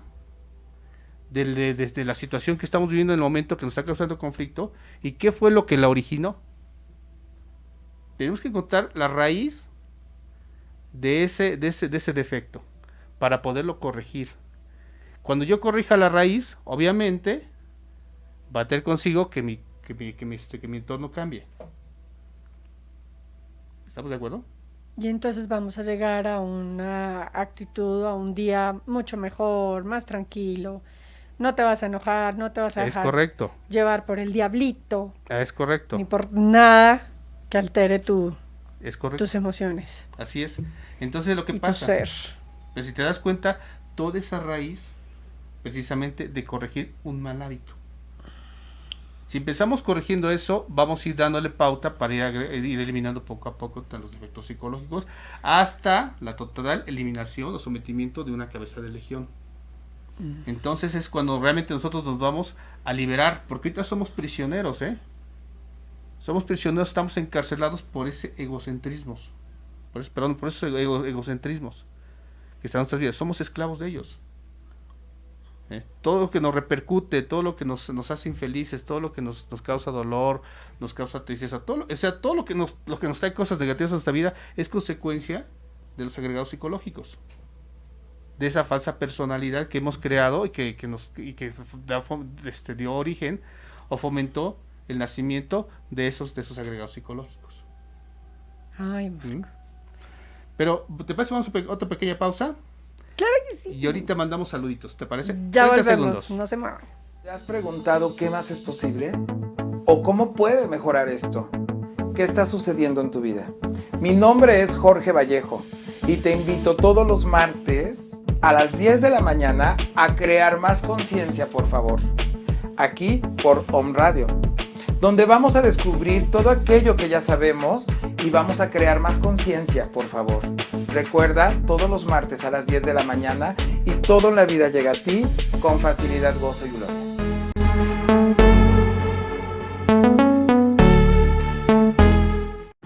Speaker 2: desde la situación que estamos viviendo en el momento que nos está causando conflicto y qué fue lo que la originó. Tenemos que encontrar la raíz de ese defecto para poderlo corregir. Cuando yo corrija la raíz, obviamente va a tener consigo que mi entorno cambie. ¿Estamos de acuerdo?
Speaker 3: Y entonces vamos a llegar a una actitud, a un día mucho mejor, más tranquilo. No te vas a enojar, no te vas a dejar
Speaker 2: correcto.
Speaker 3: llevar por el diablito.
Speaker 2: Es correcto.
Speaker 3: Ni por nada que altere
Speaker 2: Es correcto.
Speaker 3: tus emociones.
Speaker 2: Así es. Entonces lo que
Speaker 3: y
Speaker 2: pasa,
Speaker 3: tu ser.
Speaker 2: pero si te das cuenta, toda esa raíz precisamente de corregir un mal hábito. Si empezamos corrigiendo eso, vamos a ir dándole pauta para ir eliminando poco a poco los defectos psicológicos hasta la total eliminación o sometimiento de una cabeza de legión. Entonces es cuando realmente nosotros nos vamos a liberar, porque ahorita somos prisioneros, Somos prisioneros, estamos encarcelados por ese egocentrismos. Por esos egocentrismos que están en nuestras vidas. Somos esclavos de ellos. Todo lo que nos repercute, todo lo que nos hace infelices, todo lo que nos causa dolor, nos causa tristeza, todo lo que nos trae cosas negativas a nuestra vida es consecuencia de los agregados psicológicos, de esa falsa personalidad que hemos creado y que dio origen o fomentó el nacimiento de esos agregados psicológicos.
Speaker 3: Ay, Marco.
Speaker 2: Pero, ¿te parece? Vamos a otra pequeña pausa.
Speaker 3: Claro que sí.
Speaker 2: Y ahorita mandamos saluditos, ¿te parece?
Speaker 3: Ya
Speaker 2: 30
Speaker 3: volvemos,
Speaker 2: segundos.
Speaker 3: no se muevan.
Speaker 4: ¿Te has preguntado qué más es posible? ¿O cómo puede mejorar esto? ¿Qué está sucediendo en tu vida? Mi nombre es Jorge Vallejo y te invito todos los martes a las 10 de la mañana a crear más conciencia, por favor. Aquí por Om Radio, donde vamos a descubrir todo aquello que ya sabemos y vamos a crear más conciencia, por favor. Recuerda, todos los martes a las 10 de la mañana y todo en la vida llega a ti con facilidad, gozo y gloria.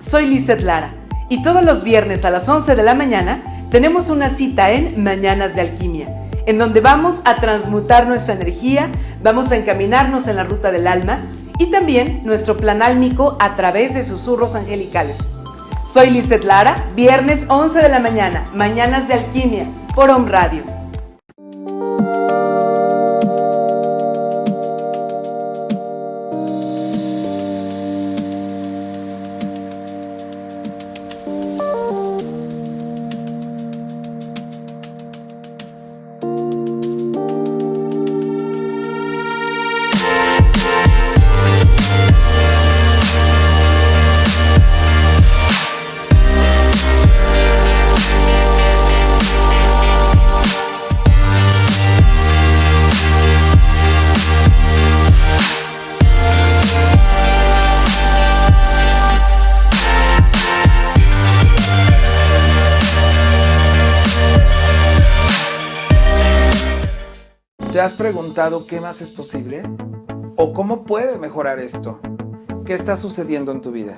Speaker 5: Soy Lizeth Lara y todos los viernes a las 11 de la mañana tenemos una cita en Mañanas de Alquimia, en donde vamos a transmutar nuestra energía, vamos a encaminarnos en la ruta del alma y también nuestro plan álmico a través de susurros angelicales. Soy Lizeth Lara, viernes 11 de la mañana, Mañanas de Alquimia, por Om Radio.
Speaker 4: ¿Te has preguntado qué más es posible? ¿O cómo puede mejorar esto? ¿Qué está sucediendo en tu vida?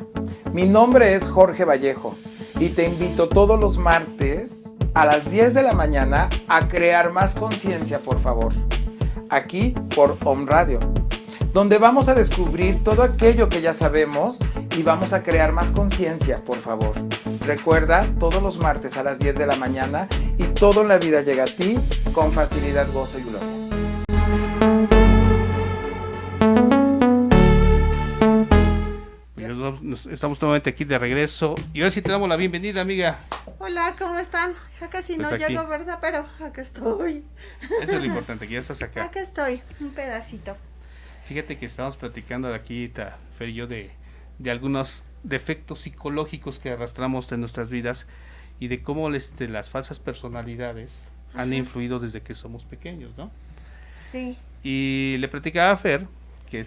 Speaker 4: Mi nombre es Jorge Vallejo y te invito todos los martes a las 10 de la mañana a crear más conciencia, por favor. Aquí por Om Radio, donde vamos a descubrir todo aquello que ya sabemos y vamos a crear más conciencia, por favor. Recuerda, todos los martes a las 10 de la mañana y todo en la vida llega a ti con facilidad, gozo y gloria.
Speaker 2: Estamos nuevamente aquí de regreso y ahora sí te damos la bienvenida, amiga.
Speaker 6: Hola, ¿cómo están? Ya casi
Speaker 2: Pues
Speaker 6: no
Speaker 2: aquí.
Speaker 6: llego, ¿verdad? Pero acá estoy.
Speaker 2: Eso es lo importante, que ya estás acá.
Speaker 6: Acá estoy, un pedacito.
Speaker 2: Fíjate que estamos platicando aquí, Fer y yo, de algunos defectos psicológicos que arrastramos en nuestras vidas y de cómo las falsas personalidades han influido desde que somos pequeños, ¿no?
Speaker 6: Sí,
Speaker 2: Y le platicaba a Fer que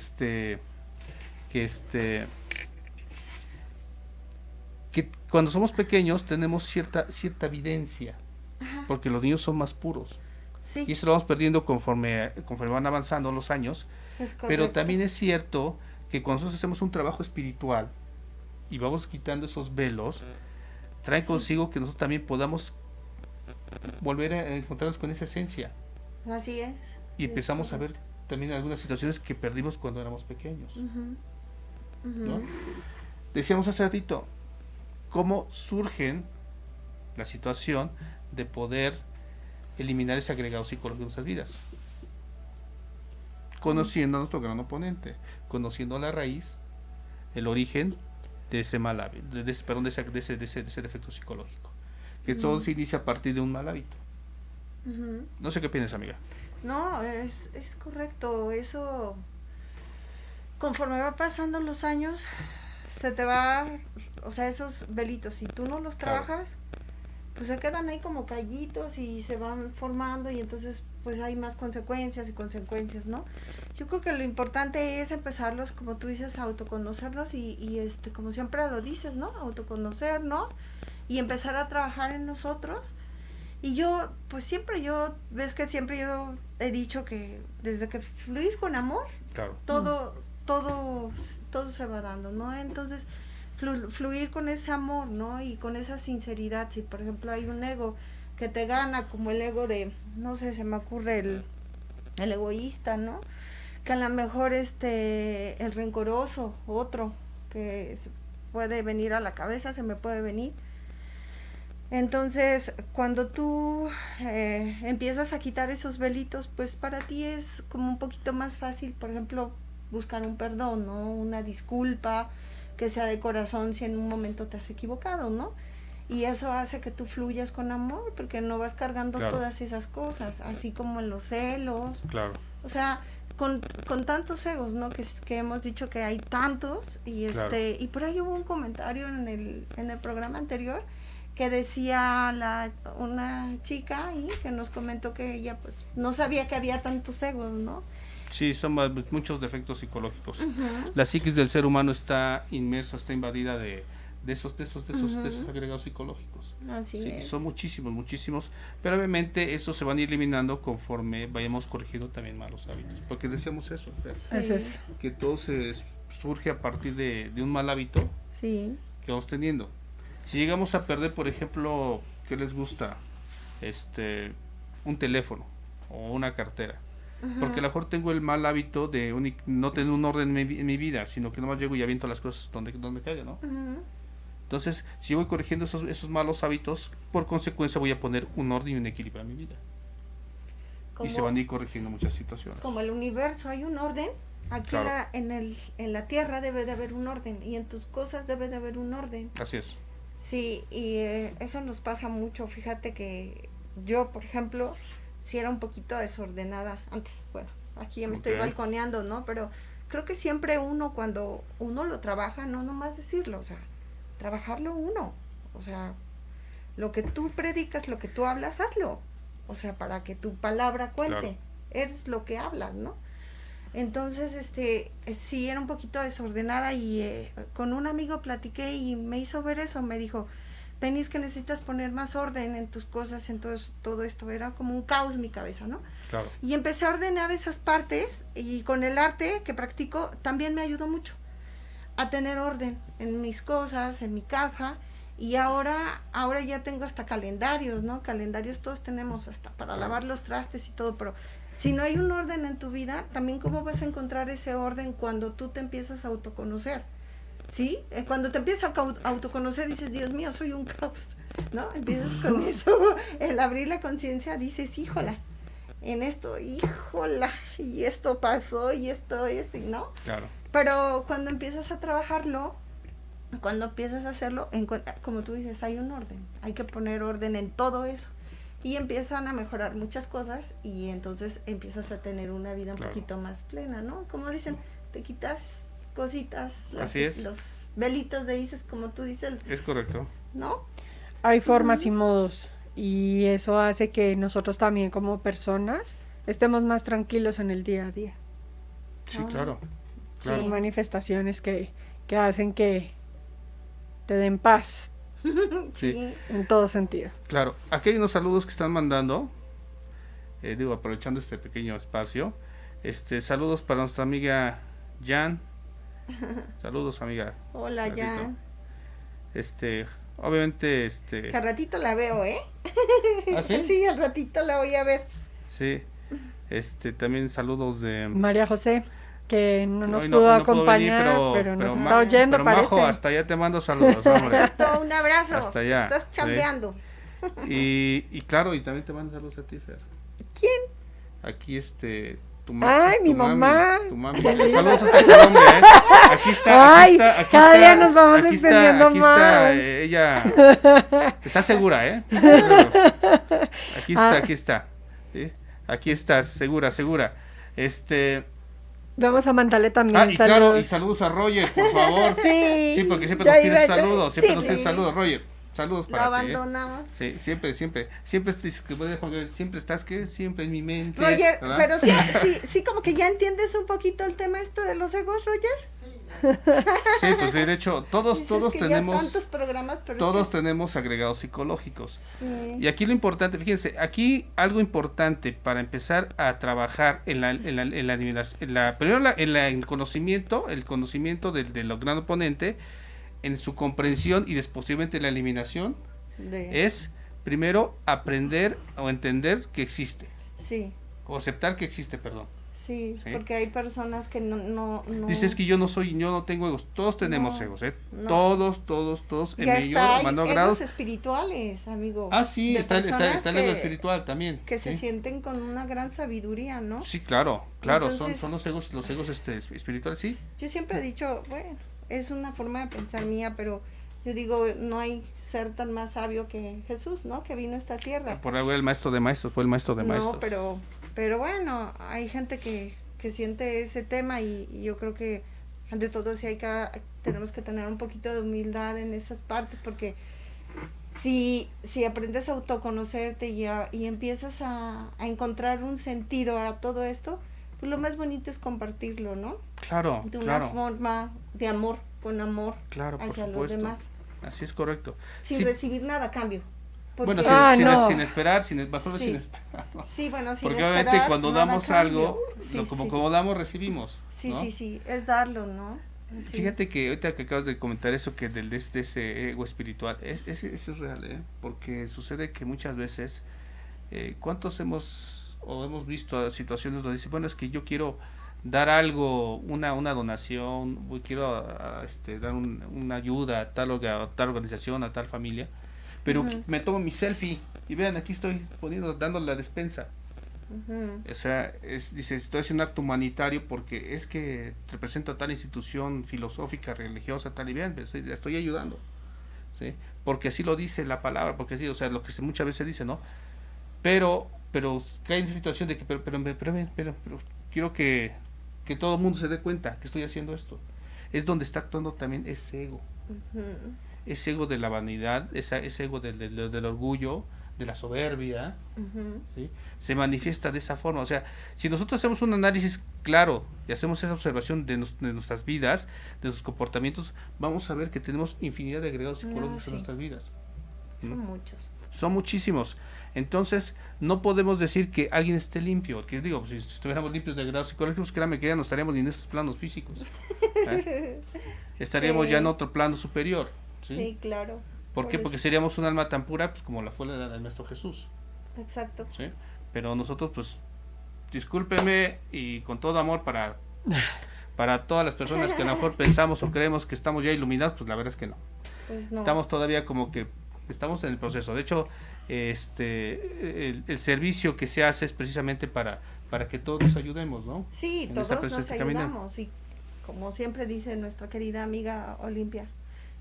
Speaker 2: que cuando somos pequeños tenemos cierta evidencia, porque los niños son más puros.
Speaker 6: sí,
Speaker 2: Y eso lo vamos perdiendo conforme van avanzando los años.
Speaker 6: es correcto.
Speaker 2: Pero también es cierto que cuando nosotros hacemos un trabajo espiritual y vamos quitando esos velos, trae consigo que nosotros también podamos volver a encontrarnos con esa esencia.
Speaker 6: Así es.
Speaker 2: Y empezamos a ver también algunas situaciones que perdimos cuando éramos pequeños, ¿no? Decíamos hace ratito, cómo surgen la situación de poder eliminar ese agregado psicológico de nuestras vidas. Conociendo a nuestro gran oponente, conociendo la raíz, el origen de ese mal hábito, de ese defecto psicológico. Que todo se inicia a partir de un mal hábito. No sé qué piensas, amiga.
Speaker 6: No, es correcto. Eso, conforme va pasando los años, se te va, o sea, esos velitos, si tú no los
Speaker 2: Claro.
Speaker 6: trabajas, pues se quedan ahí como callitos y se van formando y entonces pues hay más consecuencias y consecuencias, ¿no? Yo creo que lo importante es empezarlos, como tú dices, a autoconocernos y como siempre lo dices, ¿no? Autoconocernos y empezar a trabajar en nosotros. Y yo, pues ves que siempre yo he dicho que desde que fluir con amor,
Speaker 2: Claro.
Speaker 6: todo se va dando, ¿no? Entonces, fluir con ese amor, ¿no? Y con esa sinceridad. Si, por ejemplo, hay un ego que te gana, como el ego de, no sé, se me ocurre el egoísta, ¿no? Que a lo mejor el rencoroso, otro, que puede venir a la cabeza, se me puede venir. Entonces, cuando tú empiezas a quitar esos velitos, pues para ti es como un poquito más fácil, por ejemplo, buscar un perdón, ¿no? Una disculpa, que sea de corazón si en un momento te has equivocado, ¿no? Y eso hace que tú fluyas con amor, porque no vas cargando
Speaker 2: Claro.
Speaker 6: todas esas cosas, así como en los celos,
Speaker 2: Claro.
Speaker 6: o sea, con tantos egos, ¿no? Que hemos dicho que hay tantos, y
Speaker 2: Claro.
Speaker 6: y por ahí hubo un comentario en el programa anterior que decía una chica ahí que nos comentó que ella pues no sabía que había tantos egos, ¿no?
Speaker 2: Sí, son muchos defectos psicológicos. La psiquis del ser humano está inmersa, está invadida de esos agregados psicológicos.
Speaker 6: Así
Speaker 2: Sí,
Speaker 6: es.
Speaker 2: son muchísimos, pero obviamente estos se van a ir eliminando conforme vayamos corrigiendo también malos hábitos, porque decíamos eso,
Speaker 3: Eso es.
Speaker 2: que todo surge a partir de un mal hábito
Speaker 6: Sí.
Speaker 2: que vamos teniendo. Si llegamos a perder, por ejemplo, ¿qué les gusta? Un teléfono o una cartera. Porque a lo mejor tengo el mal hábito de no tener un orden en mi vida, sino que nomás llego y aviento las cosas donde caiga, ¿no? Entonces, si voy corrigiendo esos malos hábitos, por consecuencia voy a poner un orden y un equilibrio en mi vida. Y se van a ir corrigiendo muchas situaciones.
Speaker 6: Como el universo hay un orden, aquí
Speaker 2: Claro.
Speaker 6: en la tierra debe de haber un orden y en tus cosas debe de haber un orden.
Speaker 2: Así es.
Speaker 6: Sí, y eso nos pasa mucho. Fíjate que yo, por ejemplo, sí era un poquito desordenada antes. Bueno, aquí ya me estoy
Speaker 2: Ok.
Speaker 6: balconeando, ¿no? Pero creo que siempre cuando uno lo trabaja, no nomás decirlo, o sea, trabajarlo uno. O sea, lo que tú predicas, lo que tú hablas, hazlo. O sea, para que tu palabra cuente.
Speaker 2: Claro.
Speaker 6: Eres lo que hablas, ¿no? Entonces, sí, era un poquito desordenada y con un amigo platiqué y me hizo ver eso, me dijo, Penny, es que necesitas poner más orden en tus cosas, en todo esto, era como un caos mi cabeza, ¿no?
Speaker 2: Claro.
Speaker 6: Y empecé a ordenar esas partes y con el arte que practico también me ayudó mucho a tener orden en mis cosas, en mi casa. Y ahora ya tengo hasta calendarios, ¿no? Calendarios todos tenemos hasta para lavar los trastes y todo, pero Si no hay un orden en tu vida, también cómo vas a encontrar ese orden cuando tú te empiezas a autoconocer. ¿Sí? Cuando te empiezas a autoconocer dices, Dios mío, soy un caos, ¿no? Empiezas con eso, el abrir la conciencia dices, híjola, en esto, híjola, y esto pasó, y esto es, ¿no?
Speaker 2: Claro.
Speaker 6: Pero cuando empiezas a trabajarlo, cuando empiezas a hacerlo, como tú dices, hay un orden, hay que poner orden en todo eso. Y empiezan a mejorar muchas cosas y entonces empiezas a tener una vida un poquito más plena, ¿no? Como dicen, te quitas cositas,
Speaker 2: Así es.
Speaker 6: los velitos de dices, como tú dices,
Speaker 2: Es correcto.
Speaker 6: ¿no?
Speaker 3: Hay formas y modos y eso hace que nosotros también como personas estemos más tranquilos en el día a día.
Speaker 2: Sí,
Speaker 6: Ah.
Speaker 2: claro.
Speaker 6: Sí.
Speaker 3: Son manifestaciones que hacen que te den paz
Speaker 2: Sí.
Speaker 3: en todo sentido.
Speaker 2: Claro, aquí hay unos saludos que están mandando, aprovechando este pequeño espacio, saludos para nuestra amiga Jan, saludos amiga.
Speaker 6: Hola,
Speaker 2: Ratito.
Speaker 6: Jan.
Speaker 2: Obviamente,
Speaker 6: Que al ratito la veo, ¿eh?
Speaker 2: ¿Ah, sí?
Speaker 6: Sí, al ratito la voy a ver.
Speaker 2: Sí, también saludos de...
Speaker 3: María José, que no nos
Speaker 2: Hoy
Speaker 3: pudo
Speaker 2: pudo
Speaker 3: acompañar,
Speaker 2: venir,
Speaker 3: pero nos
Speaker 6: Ma-
Speaker 3: está oyendo,
Speaker 2: pero
Speaker 3: parece.
Speaker 2: Majo, hasta allá te mando saludos, hombre.
Speaker 6: Exacto, un abrazo.
Speaker 2: Hasta allá,
Speaker 6: Estás
Speaker 2: sí.
Speaker 6: chambeando.
Speaker 2: Y claro, y también te mando saludos a ti, Fer.
Speaker 3: ¿Quién?
Speaker 2: Aquí
Speaker 3: Ay, mi mamá.
Speaker 2: Tu mami. Saludos hasta Colombia, ¿eh? Aquí
Speaker 3: Ay,
Speaker 2: está,
Speaker 3: cada día nos vamos extendiendo
Speaker 2: aquí está,
Speaker 3: más.
Speaker 2: ella está segura, ¿eh? Aquí está. ¿Sí? Aquí está, segura.
Speaker 3: Vamos a mandarle también
Speaker 2: Y
Speaker 3: saludos.
Speaker 2: claro, y saludos a Roger, por favor.
Speaker 3: Sí,
Speaker 2: Sí, porque siempre
Speaker 3: ya
Speaker 2: nos pides
Speaker 3: iba-
Speaker 2: saludos,
Speaker 6: sí.
Speaker 2: Roger. Saludos
Speaker 6: Lo
Speaker 2: para ti.
Speaker 6: abandonamos.
Speaker 2: Sí, siempre dices que siempre estás siempre en mi mente.
Speaker 6: Roger,
Speaker 2: ¿verdad?
Speaker 6: pero sí, como que ya entiendes un poquito el tema esto de los egos, Roger.
Speaker 2: Sí, pues sí, de hecho, todos
Speaker 6: Dices que ya
Speaker 2: tenemos
Speaker 6: tantos programas, pero
Speaker 2: todos
Speaker 6: es que-
Speaker 2: tenemos agregados psicológicos.
Speaker 6: Sí.
Speaker 2: Y aquí lo importante, fíjense, aquí algo importante para empezar a trabajar en el conocimiento del gran oponente, en su comprensión y posteriormente la eliminación, es primero aprender o entender que existe,
Speaker 6: Sí,
Speaker 2: o aceptar que existe, perdón.
Speaker 6: sí,
Speaker 2: Sí.
Speaker 6: porque hay personas que no...
Speaker 2: Dices que yo no tengo egos, todos tenemos
Speaker 6: No,
Speaker 2: egos,
Speaker 6: no.
Speaker 2: todos en
Speaker 6: Ya
Speaker 2: ellos,
Speaker 6: está, hay
Speaker 2: mando
Speaker 6: egos
Speaker 2: grados.
Speaker 6: espirituales, amigo.
Speaker 2: Ah, sí,
Speaker 6: de
Speaker 2: está el
Speaker 6: personas
Speaker 2: ego
Speaker 6: que-
Speaker 2: espiritual también.
Speaker 6: Que se
Speaker 2: ¿sí?
Speaker 6: sienten con una gran sabiduría, ¿no?
Speaker 2: Sí, claro,
Speaker 6: Entonces-
Speaker 2: son los egos espirituales, sí.
Speaker 6: Yo siempre he dicho, bueno, es una forma de pensar mía, pero yo digo, no hay ser tan más sabio que Jesús, ¿no? Que vino a esta tierra.
Speaker 2: Por algo el maestro de maestros, fue el maestro de maestros.
Speaker 6: No, pero bueno, hay gente que siente ese tema y yo creo que ante todo sí tenemos que tener un poquito de humildad en esas partes, porque si aprendes a autoconocerte y empiezas a encontrar un sentido a todo esto, pues lo más bonito es compartirlo, ¿no?
Speaker 2: Claro,
Speaker 6: De una
Speaker 2: claro,
Speaker 6: forma de amor, con amor
Speaker 2: claro, por
Speaker 6: hacia los
Speaker 2: supuesto.
Speaker 6: demás,
Speaker 2: Así es correcto.
Speaker 6: sin
Speaker 2: Sí,
Speaker 6: recibir nada a cambio. Porque,
Speaker 2: bueno,
Speaker 3: no.
Speaker 2: sin esperar, mejor
Speaker 6: Sí.
Speaker 2: sin esperar. ¿no?
Speaker 6: sí, bueno, sin
Speaker 2: Porque
Speaker 6: esperar
Speaker 2: obviamente cuando
Speaker 6: nada a
Speaker 2: damos
Speaker 6: cambio.
Speaker 2: algo,
Speaker 6: Sí, sí.
Speaker 2: como damos, recibimos.
Speaker 6: Sí,
Speaker 2: ¿no?
Speaker 6: sí, es darlo, ¿no? Sí.
Speaker 2: Fíjate que ahorita que acabas de comentar eso, que de ese ego espiritual, eso es real, ¿eh? Porque sucede que muchas veces, ¿cuántos hemos visto situaciones donde dicen, bueno, es que yo quiero dar algo, una donación, quiero dar una ayuda a tal organización, a tal familia, pero
Speaker 6: Ujú.
Speaker 2: me tomo mi selfie y vean, aquí estoy dando la despensa.
Speaker 6: Ujú.
Speaker 2: O sea, dice, estoy haciendo un acto humanitario porque es que representa tal institución filosófica, religiosa, tal y bien, la estoy ayudando, ¿sí? Porque así lo dice la palabra, porque así, o sea, lo que muchas veces dice, ¿no? Pero cae en esa situación de que, pero quiero que todo el mundo se dé cuenta que estoy haciendo esto. Es donde está actuando también ese ego,
Speaker 6: Ujú.
Speaker 2: ese ego de la vanidad, ese ego del orgullo, de la soberbia,
Speaker 6: Ujú.
Speaker 2: ¿sí? Se manifiesta de esa forma. O sea, si nosotros hacemos un análisis claro y hacemos esa observación de nuestras vidas, de nuestros comportamientos, vamos a ver que tenemos infinidad de agregados psicológicos
Speaker 6: sí.
Speaker 2: en nuestras vidas.
Speaker 6: Son muchos.
Speaker 2: Son muchísimos. Entonces, no podemos decir que alguien esté limpio. Que digo, si estuviéramos limpios de agregados psicológicos, créanme que ya no estaríamos ni en estos planos físicos. ¿eh? Estaríamos
Speaker 6: Sí.
Speaker 2: ya en otro plano superior. ¿sí?
Speaker 6: Sí, claro.
Speaker 2: ¿Por qué?
Speaker 6: Por
Speaker 2: Porque
Speaker 6: eso.
Speaker 2: seríamos un alma tan pura pues, como la fue la del nuestro Jesús.
Speaker 6: Exacto.
Speaker 2: ¿sí? Pero nosotros pues discúlpeme y con todo amor para todas las personas que a lo mejor pensamos o creemos que estamos ya iluminados, pues la verdad es que no.
Speaker 6: Pues no.
Speaker 2: Estamos todavía como que estamos en el proceso. De hecho, el servicio que se hace es precisamente para que todos nos ayudemos, ¿no?
Speaker 6: Sí,
Speaker 2: En esa
Speaker 6: todos nos
Speaker 2: preciosa caminata.
Speaker 6: ayudamos y como siempre dice nuestra querida amiga Olimpia,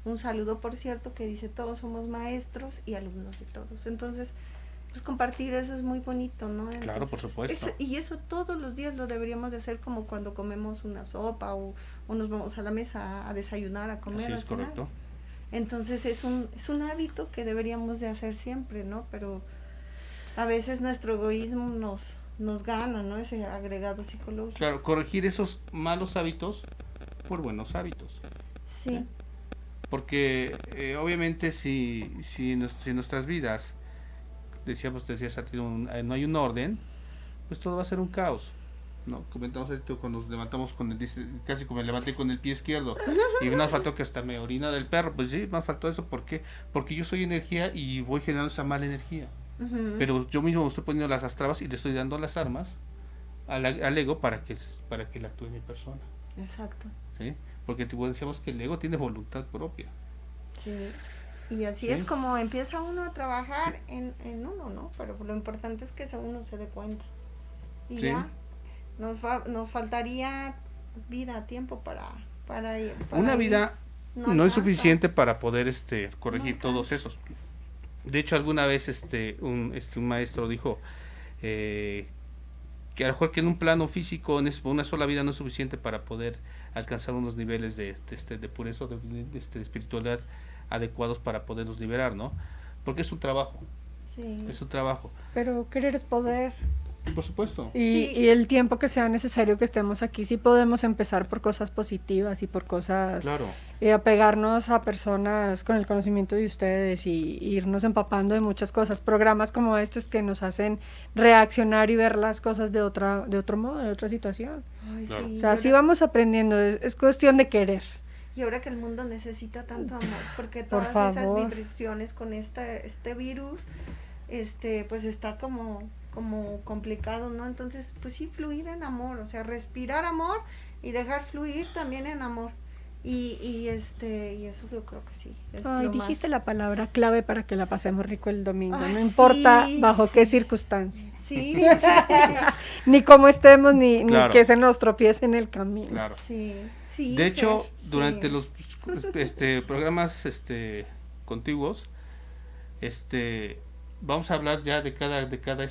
Speaker 6: un saludo por cierto que dice todos somos maestros y alumnos de todos. Entonces, pues compartir eso es muy bonito, ¿no? Entonces,
Speaker 2: Claro, por supuesto.
Speaker 6: Y eso todos los días lo deberíamos de hacer como cuando comemos una sopa o nos vamos a la mesa a desayunar, a comer,
Speaker 2: Así
Speaker 6: a
Speaker 2: es,
Speaker 6: cenar.
Speaker 2: correcto.
Speaker 6: Entonces es un hábito que deberíamos de hacer siempre, ¿no? Pero a veces nuestro egoísmo nos gana, ¿no? Ese agregado psicológico.
Speaker 2: Claro, corregir esos malos hábitos por buenos hábitos.
Speaker 6: Sí,
Speaker 2: Porque obviamente si en nuestras vidas, decías a ti, no hay un orden, pues todo va a ser un caos. No, comentamos ahorita cuando nos levantamos casi como me levanté con el pie izquierdo y nos faltó que hasta me orina del perro, pues sí, me faltó eso, ¿por qué? Porque yo soy energía y voy generando esa mala energía, pero yo mismo me estoy poniendo las trabas y le estoy dando las armas al ego para que le actúe mi persona,
Speaker 6: exacto.
Speaker 2: ¿sí? Porque decíamos que el ego tiene voluntad propia.
Speaker 6: Sí. Y así
Speaker 2: Sí.
Speaker 6: es como empieza uno a trabajar en uno, ¿no? Pero lo importante es que uno se dé cuenta. Y
Speaker 2: Sí.
Speaker 6: ya nos faltaría vida, tiempo para
Speaker 2: Una
Speaker 6: ir.
Speaker 2: vida no es
Speaker 6: alcanza.
Speaker 2: suficiente para poder corregir
Speaker 6: No
Speaker 2: todos esos. De hecho, alguna vez un maestro dijo que a lo mejor que en un plano físico, una sola vida no es suficiente para poder alcanzar unos niveles de pureza, de espiritualidad adecuados para poderlos liberar, ¿no? Porque es un trabajo,
Speaker 6: Sí.
Speaker 2: es un trabajo.
Speaker 3: Pero querer es poder.
Speaker 2: Por supuesto.
Speaker 6: Sí.
Speaker 3: Y el tiempo que sea necesario que estemos aquí, sí podemos empezar por cosas positivas y por cosas,
Speaker 2: Claro.
Speaker 3: apegarnos a personas con el conocimiento de ustedes y irnos empapando de muchas cosas. Programas como estos que nos hacen reaccionar y ver las cosas de otro modo, de otra situación.
Speaker 6: Ay,
Speaker 2: Claro.
Speaker 6: sí.
Speaker 3: O sea, así vamos aprendiendo, es cuestión de querer.
Speaker 6: Y ahora que el mundo necesita tanto amor, porque
Speaker 3: Por
Speaker 6: todas esas
Speaker 3: favor.
Speaker 6: vibraciones con este virus, pues está como complicado, ¿no? Entonces, pues sí, fluir en amor, o sea, respirar amor y dejar fluir también en amor. Y eso yo creo que sí. Es
Speaker 3: Ay,
Speaker 6: lo
Speaker 3: dijiste
Speaker 6: más.
Speaker 3: la palabra clave para que la pasemos rico el domingo,
Speaker 6: Ay,
Speaker 3: no importa
Speaker 6: sí,
Speaker 3: bajo
Speaker 6: sí.
Speaker 3: qué circunstancias,
Speaker 6: Sí,
Speaker 3: ni cómo estemos, ni
Speaker 2: Claro.
Speaker 3: que se nos tropiece en el camino.
Speaker 2: Claro.
Speaker 6: sí, sí.
Speaker 2: De hecho,
Speaker 6: Fer,
Speaker 2: durante
Speaker 6: sí.
Speaker 2: los programas contiguos, vamos a hablar ya de cada
Speaker 6: De cada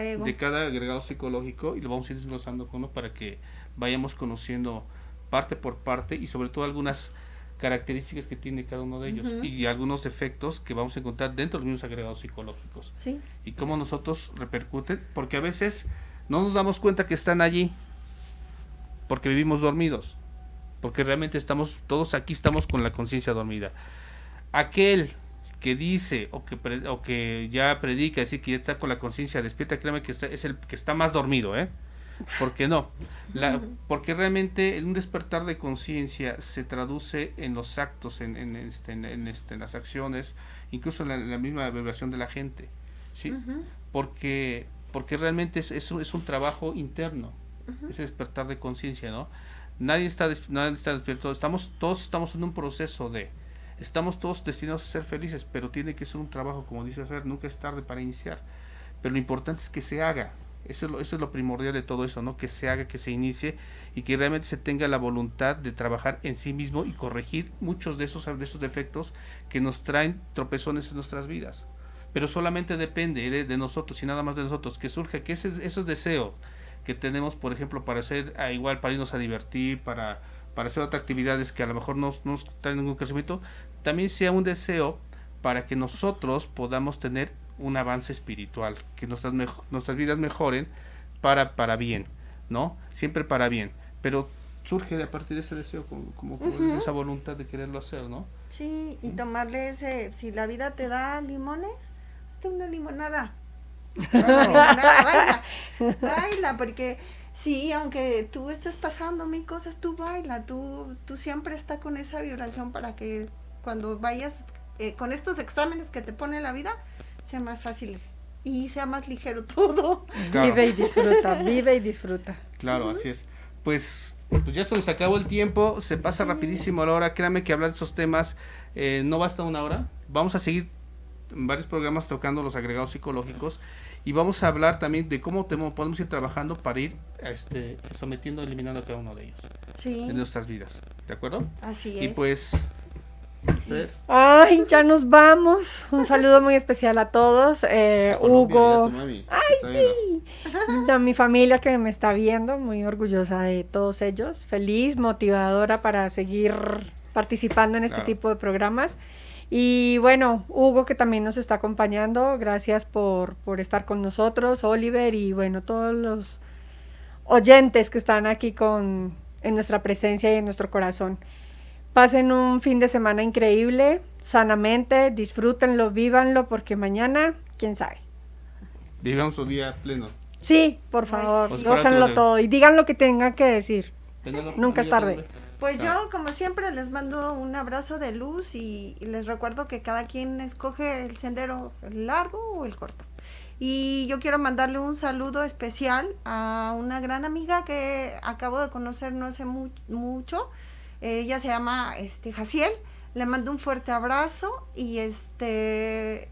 Speaker 6: ego.
Speaker 2: de cada agregado psicológico y lo vamos a ir desglosando con uno para que vayamos conociendo parte por parte y sobre todo algunas características que tiene cada uno de ellos
Speaker 6: Ujú.
Speaker 2: y algunos defectos que vamos a encontrar dentro de los mismos agregados psicológicos
Speaker 6: Sí,
Speaker 2: y cómo nosotros repercuten, porque a veces no nos damos cuenta que están allí porque vivimos dormidos, porque realmente todos aquí estamos con la conciencia dormida. Aquel que dice o que ya predica, decir que ya está con la conciencia despierta, créame que es el que está más dormido, ¿por qué no? Porque realmente un despertar de conciencia se traduce en los actos, en las acciones, incluso en la misma vibración de la gente, ¿sí?
Speaker 6: Ujú.
Speaker 2: Porque realmente es un trabajo interno, ese despertar de conciencia, ¿no? Nadie está despierto, todos estamos en un proceso estamos todos destinados a ser felices, pero tiene que ser un trabajo, como dice Fer, nunca es tarde para iniciar, pero lo importante es que se haga. Eso es lo primordial de todo eso, ¿no? Que se haga, que se inicie y que realmente se tenga la voluntad de trabajar en sí mismo y corregir muchos de esos defectos que nos traen tropezones en nuestras vidas. Pero solamente depende de nosotros y nada más de nosotros, que surja, que esos deseos que tenemos, por ejemplo, para hacer igual, para irnos a divertir, para hacer otras actividades que a lo mejor no nos traen ningún crecimiento, también sea un deseo para que nosotros podamos tener un avance espiritual, que nuestras vidas mejoren para bien, ¿no? Siempre para bien, pero surge a partir de ese deseo, como esa voluntad de quererlo hacer, ¿no?
Speaker 6: Sí, y tomarle si la vida te da limones, hazte una limonada. Una limonada, baila, porque sí, aunque tú estés pasando mil cosas, tú baila, tú siempre está con esa vibración para que cuando vayas con estos exámenes que te pone la vida, sean más fáciles y sea más ligero todo.
Speaker 2: Claro.
Speaker 3: Vive y disfruta, vive y disfruta.
Speaker 2: Claro, así es. Pues ya se nos acabó el tiempo, se pasa rapidísimo la hora. Créanme que hablar de esos temas no basta una hora. Vamos a seguir en varios programas tocando los agregados psicológicos y vamos a hablar también de cómo podemos ir trabajando para ir sometiendo, eliminando a cada uno de ellos
Speaker 6: Sí,
Speaker 2: en nuestras vidas. ¿De acuerdo?
Speaker 6: así
Speaker 2: Y
Speaker 6: es.
Speaker 2: pues...
Speaker 3: Ay, ya nos vamos. Un saludo muy especial a todos. Hugo, a mi familia que me está viendo, muy orgullosa de todos ellos. Feliz, motivadora para seguir participando en este
Speaker 2: Claro.
Speaker 3: tipo de programas. Y bueno, Hugo que también nos está acompañando. Gracias por estar con nosotros, Oliver y bueno, todos los oyentes que están aquí en nuestra presencia y en nuestro corazón. Pasen un fin de semana increíble, sanamente, disfrútenlo, vívanlo, porque mañana, quién sabe.
Speaker 2: Vivamos un día pleno.
Speaker 3: Sí, por
Speaker 6: Ay,
Speaker 3: favor,
Speaker 6: sí.
Speaker 3: gócenlo todo y digan lo que tengan que decir.
Speaker 2: Pénalo,
Speaker 3: Nunca es tarde.
Speaker 6: Pues
Speaker 2: Claro.
Speaker 6: yo, como siempre, les mando un abrazo de luz y les recuerdo que cada quien escoge el sendero, el largo o el corto. Y yo quiero mandarle un saludo especial a una gran amiga que acabo de conocer no hace mucho. Ella se llama Jaciel. Le mando un fuerte abrazo y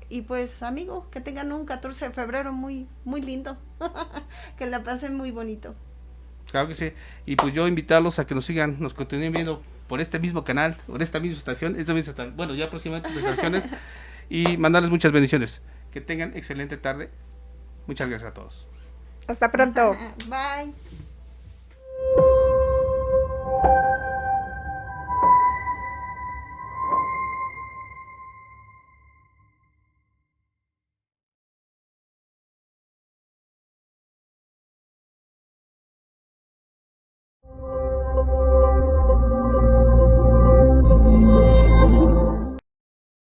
Speaker 6: y pues amigo, que tengan un 14 de febrero muy muy lindo. Que la pasen muy bonito.
Speaker 2: Claro que sí. Y pues yo invitarlos a que nos sigan, nos continúen viendo por este mismo canal, por esta misma estación, bueno, ya próximamente las estaciones, y mandarles muchas bendiciones. Que tengan excelente tarde. Muchas gracias a todos.
Speaker 3: Hasta pronto.
Speaker 6: Bye.